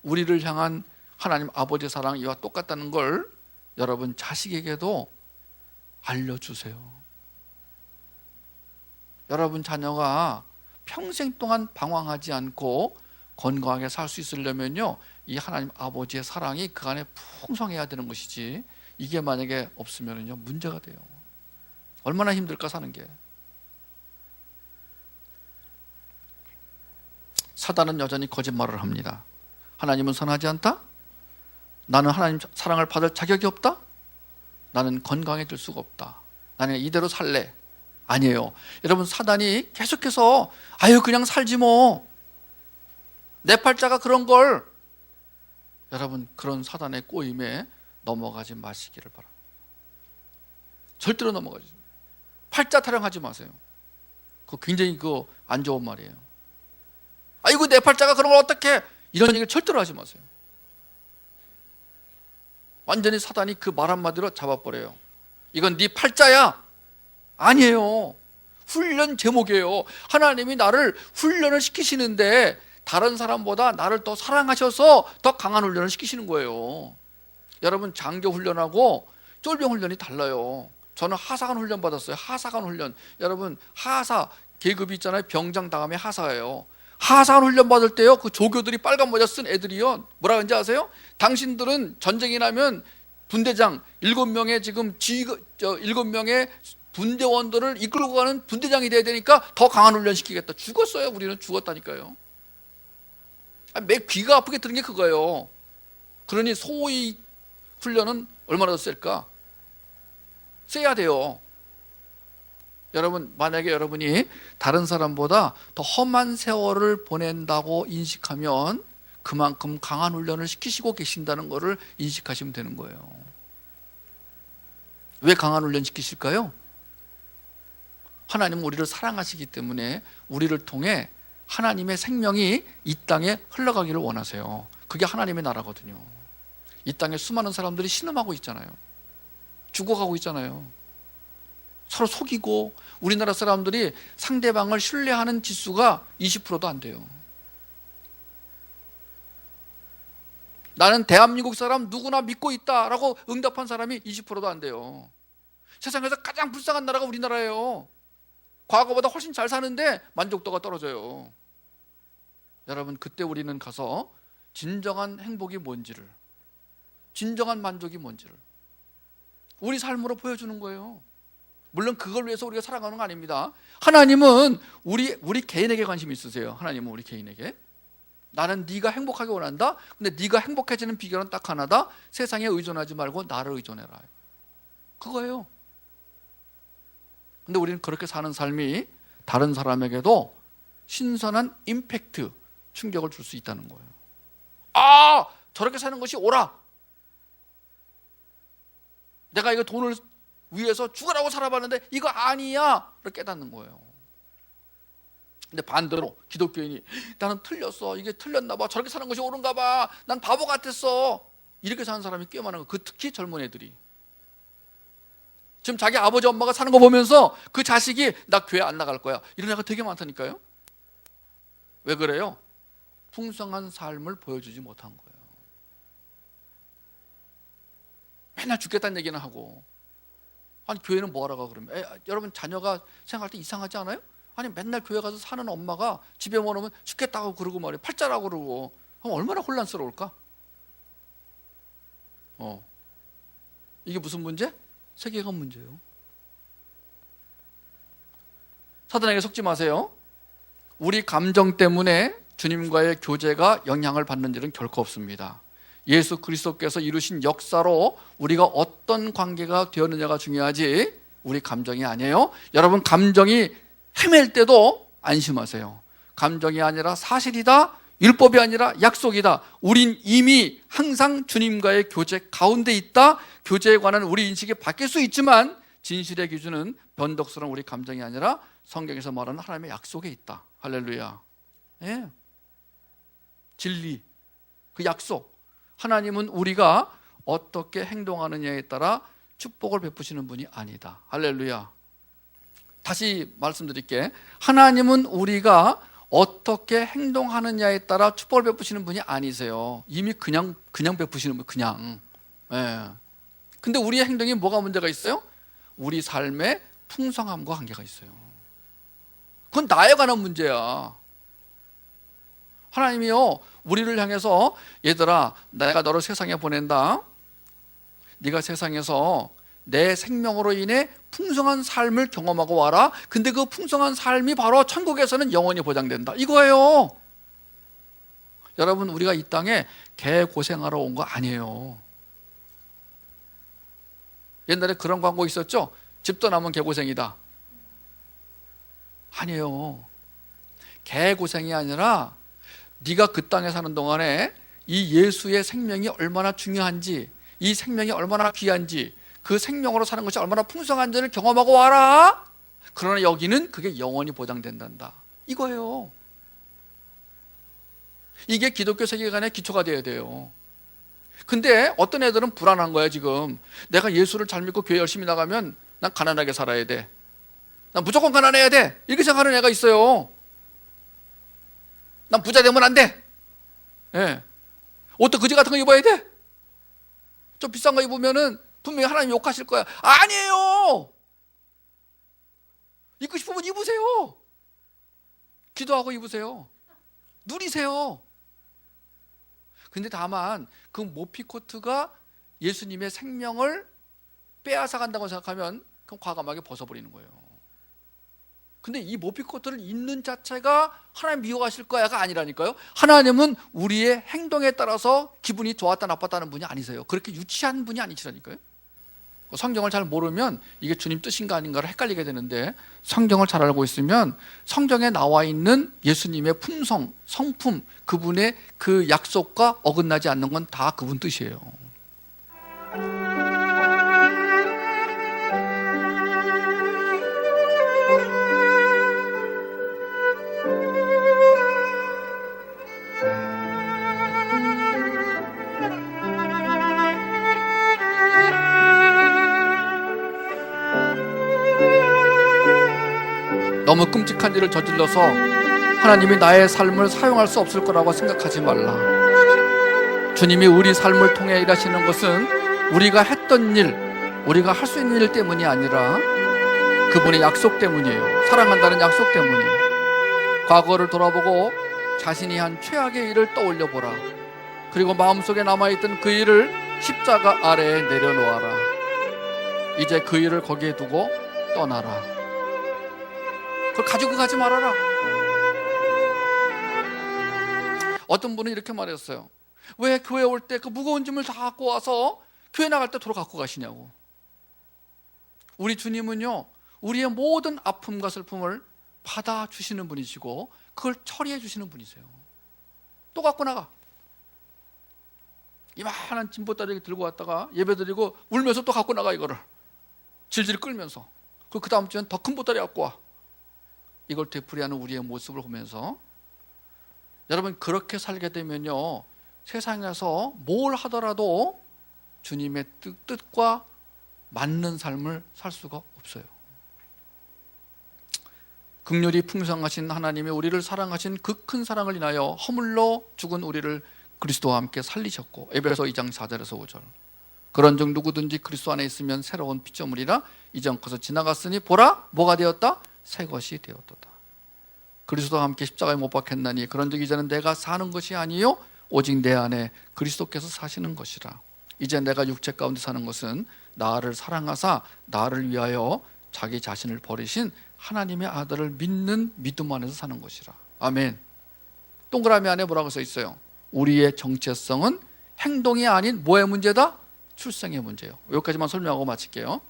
우리를 향한 하나님 아버지의 사랑이 이와 똑같다는 걸 여러분 자식에게도 알려주세요. 여러분 자녀가 평생 동안 방황하지 않고 건강하게 살 수 있으려면요, 이 하나님 아버지의 사랑이 그 안에 풍성해야 되는 것이지, 이게 만약에 없으면요 문제가 돼요. 얼마나 힘들까 사는 게. 사단은 여전히 거짓말을 합니다. 하나님은 선하지 않다? 나는 하나님 사랑을 받을 자격이 없다? 나는 건강해질 수가 없다. 나는 이대로 살래. 아니에요. 여러분, 사단이 계속해서 아유 그냥 살지 뭐, 내 팔자가 그런 걸, 여러분 그런 사단의 꼬임에 넘어가지 마시기를 바랍니다. 절대로 넘어가지 마세요. 팔자 타령하지 마세요. 그거 굉장히 안 좋은 말이에요. 아이고 내 팔자가 그런 걸 어떡해, 이런 얘기를 절대로 하지 마세요. 완전히 사단이 그 말 한마디로 잡아버려요. 이건 네 팔자야. 아니에요. 훈련 제목이에요. 하나님이 나를 훈련을 시키시는데 다른 사람보다 나를 더 사랑하셔서 더 강한 훈련을 시키시는 거예요. 여러분, 장교 훈련하고 쫄병 훈련이 달라요. 저는 하사관 훈련 받았어요. 하사관 훈련. 여러분, 하사 계급이 있잖아요. 병장 다음에 하사예요. 하사관 훈련 받을 때요, 그 조교들이 빨간 모자 쓴 애들이요, 뭐라 그런지 아세요? 당신들은 전쟁이 나면 분대장 7명의 지금 7명의 분대원들을 이끌고 가는 분대장이 돼야 되니까 더 강한 훈련 시키겠다. 죽었어요. 우리는 죽었다니까요. 매 귀가 아프게 들은 게 그거예요. 그러니 소위 훈련은 얼마나 더 셀까? 세야 돼요. 여러분, 만약에 여러분이 다른 사람보다 더 험한 세월을 보낸다고 인식하면 그만큼 강한 훈련을 시키시고 계신다는 것을 인식하시면 되는 거예요. 왜 강한 훈련 시키실까요? 하나님은 우리를 사랑하시기 때문에 우리를 통해 하나님의 생명이 이 땅에 흘러가기를 원하세요. 그게 하나님의 나라거든요. 이 땅에 수많은 사람들이 신음하고 있잖아요. 죽어가고 있잖아요. 서로 속이고, 우리나라 사람들이 상대방을 신뢰하는 지수가 20%도 안 돼요. 나는 대한민국 사람 누구나 믿고 있다라고 응답한 사람이 20%도 안 돼요. 세상에서 가장 불쌍한 나라가 우리나라예요. 과거보다 훨씬 잘 사는데 만족도가 떨어져요. 여러분, 그때 우리는 가서 진정한 행복이 뭔지를, 진정한 만족이 뭔지를 우리 삶으로 보여주는 거예요. 물론 그걸 위해서 우리가 살아가는 거 아닙니다. 하나님은 우리 개인에게 관심이 있으세요. 하나님은 우리 개인에게. 나는 네가 행복하게 원한다. 근데 네가 행복해지는 비결은 딱 하나다. 세상에 의존하지 말고 나를 의존해라. 그거예요. 근데 우리는 그렇게 사는 삶이 다른 사람에게도 신선한 임팩트, 충격을 줄 수 있다는 거예요. 아, 저렇게 사는 것이 옳아. 내가 이거 돈을 위해서 죽으라고 살아봤는데 이거 아니야. 를 깨닫는 거예요. 근데 반대로 기독교인이 나는 틀렸어. 이게 틀렸나 봐. 저렇게 사는 것이 옳은가 봐. 난 바보 같았어. 이렇게 사는 사람이 꽤 많은 거예요. 특히 젊은 애들이. 지금 자기 아버지 엄마가 사는 거 보면서 그 자식이 나 교회 안 나갈 거야. 이런 애가 되게 많다니까요. 왜 그래요? 풍성한 삶을 보여주지 못한 거예요. 맨날 죽겠다는 얘기는 하고. 아니, 교회는 뭐 하러 가 그러면? 여러분, 자녀가 생각할 때 이상하지 않아요? 아니, 맨날 교회 가서 사는 엄마가 집에 오면 죽겠다고 그러고 말이에요. 팔자라고 그러고. 얼마나 혼란스러울까? 이게 무슨 문제? 세계관 문제예요. 사단에게 속지 마세요. 우리 감정 때문에 주님과의 교제가 영향을 받는 일은 결코 없습니다. 예수 그리스도께서 이루신 역사로 우리가 어떤 관계가 되었느냐가 중요하지 우리 감정이 아니에요. 여러분, 감정이 헤맬 때도 안심하세요. 감정이 아니라 사실이다. 율법이 아니라 약속이다. 우린 이미 항상 주님과의 교제 가운데 있다. 교제에 관한 우리 인식이 바뀔 수 있지만 진실의 기준은 변덕스러운 우리 감정이 아니라 성경에서 말하는 하나님의 약속에 있다. 할렐루야. 예. 진리, 그 약속. 하나님은 우리가 어떻게 행동하느냐에 따라 축복을 베푸시는 분이 아니다. 할렐루야. 다시 말씀드릴게. 하나님은 우리가 어떻게 행동하느냐에 따라 축복을 베푸시는 분이 아니세요. 이미 그냥 베푸시는 분, 그냥. 예. 근데 우리의 행동이 뭐가 문제가 있어요? 우리 삶의 풍성함과 관계가 있어요. 그건 나에 관한 문제야. 하나님이요, 우리를 향해서 얘들아, 내가 너를 세상에 보낸다. 네가 세상에서 내 생명으로 인해 풍성한 삶을 경험하고 와라. 근데 그 풍성한 삶이 바로 천국에서는 영원히 보장된다. 이거예요. 여러분, 우리가 이 땅에 개고생하러 온 거 아니에요. 옛날에 그런 광고 있었죠? 집도 남은 개고생이다. 아니에요. 개고생이 아니라 네가 그 땅에 사는 동안에 이 예수의 생명이 얼마나 중요한지, 이 생명이 얼마나 귀한지, 그 생명으로 사는 것이 얼마나 풍성한지를 경험하고 와라. 그러나 여기는 그게 영원히 보장된단다. 이거예요. 이게 기독교 세계관의 기초가 돼야 돼요. 근데 어떤 애들은 불안한 거야. 지금 내가 예수를 잘 믿고 교회 열심히 나가면 난 가난하게 살아야 돼. 난 무조건 가난해야 돼. 이렇게 생각하는 애가 있어요. 난 부자 되면 안 돼. 예. 옷도 그지 같은 거 입어야 돼. 좀 비싼 거 입으면은 분명히 하나님 욕하실 거야. 아니에요. 입고 싶으면 입으세요. 기도하고 입으세요. 누리세요. 근데 다만 그 모피코트가 예수님의 생명을 빼앗아 간다고 생각하면 그럼 과감하게 벗어버리는 거예요. 근데 이 모피코트를 입는 자체가 하나님 미워하실 거야가 아니라니까요. 하나님은 우리의 행동에 따라서 기분이 좋았다 나빴다는 분이 아니세요. 그렇게 유치한 분이 아니시라니까요. 성경을 잘 모르면 이게 주님 뜻인가 아닌가를 헷갈리게 되는데, 성경을 잘 알고 있으면 성경에 나와 있는 예수님의 품성, 성품, 그분의 그 약속과 어긋나지 않는 건 다 그분 뜻이에요. 너무 끔찍한 일을 저질러서 하나님이 나의 삶을 사용할 수 없을 거라고 생각하지 말라. 주님이 우리 삶을 통해 일하시는 것은 우리가 했던 일, 우리가 할 수 있는 일 때문이 아니라 그분의 약속 때문이에요. 사랑한다는 약속 때문이에요. 과거를 돌아보고 자신이 한 최악의 일을 떠올려 보라. 그리고 마음속에 남아있던 그 일을 십자가 아래에 내려놓아라. 이제 그 일을 거기에 두고 떠나라. 그걸 가지고 가지 말아라. 어떤 분은 이렇게 말했어요. 왜 교회 올 때 그 무거운 짐을 다 갖고 와서 교회 나갈 때 도로 갖고 가시냐고. 우리 주님은요, 우리의 모든 아픔과 슬픔을 받아주시는 분이시고 그걸 처리해 주시는 분이세요. 또 갖고 나가. 이만한 짐보따리 들고 왔다가 예배드리고 울면서 또 갖고 나가. 이거를 질질 끌면서 그 다음 주엔 더 큰 보따리 갖고 와. 이걸 되풀이하는 우리의 모습을 보면서, 여러분 그렇게 살게 되면요, 세상에서 뭘 하더라도 주님의 뜻과 맞는 삶을 살 수가 없어요. 긍휼이 풍성하신 하나님이 우리를 사랑하신 그 큰 사랑을 인하여 허물러 죽은 우리를 그리스도와 함께 살리셨고, 에베소 2장 4절에서 5절. 그런즉 누구든지 그리스도 안에 있으면 새로운 피조물이라 이전 것은 지나갔으니 보라 뭐가 되었다? 새 것이 되었도다. 그리스도와 함께 십자가에 못 박혔나니 그런즉 이제는 내가 사는 것이 아니요 오직 내 안에 그리스도께서 사시는 것이라. 이제 내가 육체 가운데 사는 것은 나를 사랑하사 나를 위하여 자기 자신을 버리신 하나님의 아들을 믿는 믿음 안에서 사는 것이라. 아멘. 동그라미 안에 뭐라고 써 있어요? 우리의 정체성은 행동이 아닌 뭐의 문제다? 출생의 문제예요. 여기까지만 설명하고 마칠게요.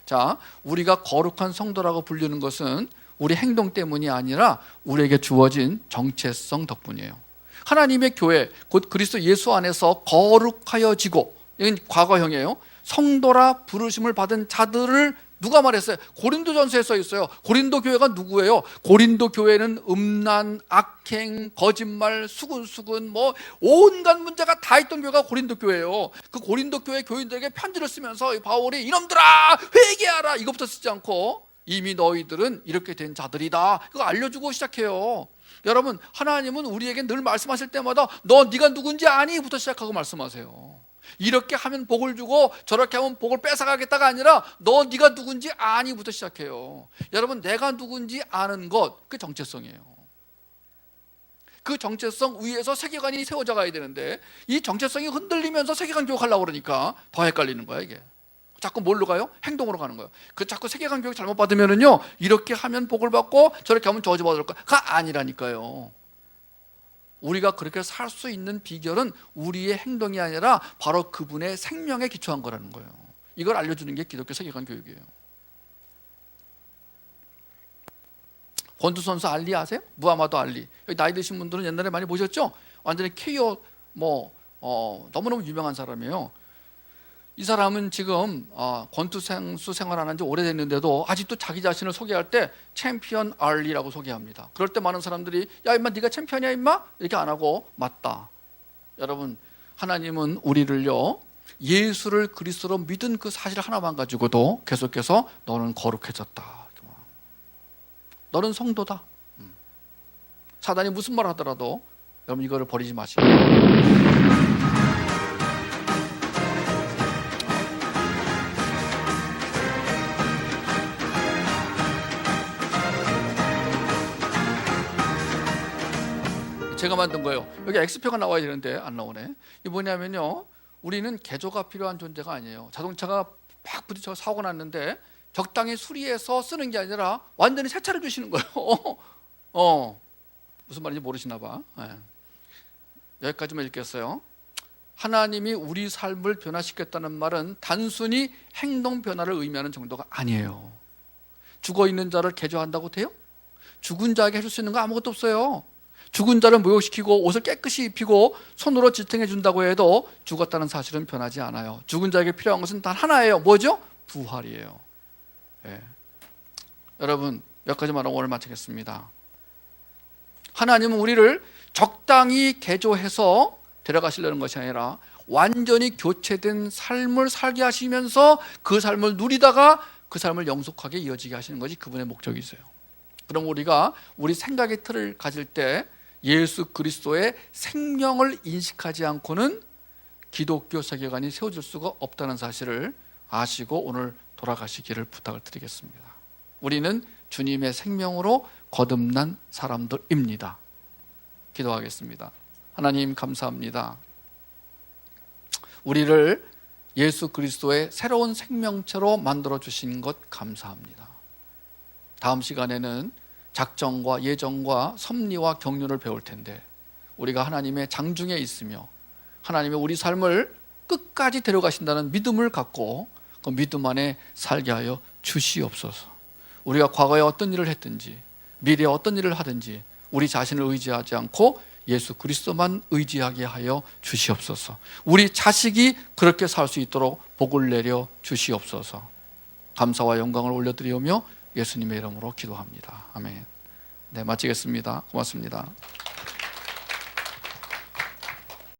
자, 우리가 거룩한 성도라고 불리는 것은 우리 행동 때문이 아니라 우리에게 주어진 정체성 덕분이에요. 하나님의 교회, 곧 그리스도 예수 안에서 거룩하여지고, 이건 과거형이에요. 성도라 부르심을 받은 자들을 누가 말했어요? 고린도전서에 써 있어요. 고린도 교회가 누구예요? 고린도 교회는 음란, 악행, 거짓말, 수근수근 뭐 온갖 문제가 다 있던 교회가 고린도 교회예요. 그 고린도 교회 교인들에게 편지를 쓰면서 바울이 이놈들아 회개하라 이것부터 쓰지 않고 이미 너희들은 이렇게 된 자들이다 그거 알려주고 시작해요. 여러분 하나님은 우리에게 늘 말씀하실 때마다 너 네가 누군지 아니?부터 시작하고 말씀하세요. 이렇게 하면 복을 주고 저렇게 하면 복을 뺏어가겠다가 아니라 너 네가 누군지 아니?부터 시작해요. 여러분 내가 누군지 아는 것, 그 정체성이에요. 그 정체성 위에서 세계관이 세워져 가야 되는데 이 정체성이 흔들리면서 세계관 교육하려고 그러니까 더 헷갈리는 거야. 이게 자꾸 뭘로 가요? 행동으로 가는 거예요. 그 자꾸 세계관 교육 잘못 받으면은요 이렇게 하면 복을 받고 저렇게 하면 저주받을 거가 아니라니까요. 우리가 그렇게 살 수 있는 비결은 우리의 행동이 아니라 바로 그분의 생명에 기초한 거라는 거예요. 이걸 알려주는 게 기독교 세계관 교육이에요. 권투 선수 알리 아세요? 무하마드 알리. 여기 나이 드신 분들은 옛날에 많이 보셨죠? 완전히 KO 너무너무 유명한 사람이에요. 이 사람은 지금 권투 선수 생활하는 지 오래됐는데도 아직도 자기 자신을 소개할 때 챔피언 알리라고 소개합니다. 그럴 때 많은 사람들이 야 임마 네가 챔피언이야 임마? 이렇게 안 하고 맞다. 여러분 하나님은 우리를요 예수를 그리스도로 믿은 그 사실 하나만 가지고도 계속해서 너는 거룩해졌다. 너는 성도다. 사단이 무슨 말 하더라도 여러분 이거를 버리지 마시고. 제가 만든 거예요. 여기 X표가 나와야 되는데 안 나오네. 이게 뭐냐면요, 우리는 개조가 필요한 존재가 아니에요. 자동차가 막 부딪혀 사고 났는데 적당히 수리해서 쓰는 게 아니라 완전히 새 차를 주시는 거예요. 무슨 말인지 모르시나 봐. 네. 여기까지만 읽겠어요. 하나님이 우리 삶을 변화시켰다는 말은 단순히 행동 변화를 의미하는 정도가 아니에요. 죽어 있는 자를 개조한다고 돼요? 죽은 자에게 해줄 수 있는 거 아무것도 없어요. 죽은 자를 모욕시키고 옷을 깨끗이 입히고 손으로 지탱해 준다고 해도 죽었다는 사실은 변하지 않아요. 죽은 자에게 필요한 것은 단 하나예요. 뭐죠? 부활이에요. 네. 여러분 여기까지 말하고 오늘 마치겠습니다. 하나님은 우리를 적당히 개조해서 데려가시려는 것이 아니라 완전히 교체된 삶을 살게 하시면서 그 삶을 누리다가 그 삶을 영속하게 이어지게 하시는 것이 그분의 목적이세요. 그럼 우리가 우리 생각의 틀을 가질 때 예수 그리스도의 생명을 인식하지 않고는 기독교 세계관이 세워질 수가 없다는 사실을 아시고 오늘 돌아가시기를 부탁을 드리겠습니다. 우리는 주님의 생명으로 거듭난 사람들입니다. 기도하겠습니다. 하나님 감사합니다. 우리를 예수 그리스도의 새로운 생명체로 만들어 주신 것 감사합니다. 다음 시간에는 작정과 예정과 섭리와 경륜을 배울 텐데 우리가 하나님의 장중에 있으며 하나님의 우리 삶을 끝까지 데려가신다는 믿음을 갖고 그 믿음 안에 살게 하여 주시옵소서. 우리가 과거에 어떤 일을 했든지 미래에 어떤 일을 하든지 우리 자신을 의지하지 않고 예수 그리스도만 의지하게 하여 주시옵소서. 우리 자식이 그렇게 살 수 있도록 복을 내려 주시옵소서. 감사와 영광을 올려드리오며 예수님의 이름으로 기도합니다. 아멘. 네, 마치겠습니다. 고맙습니다.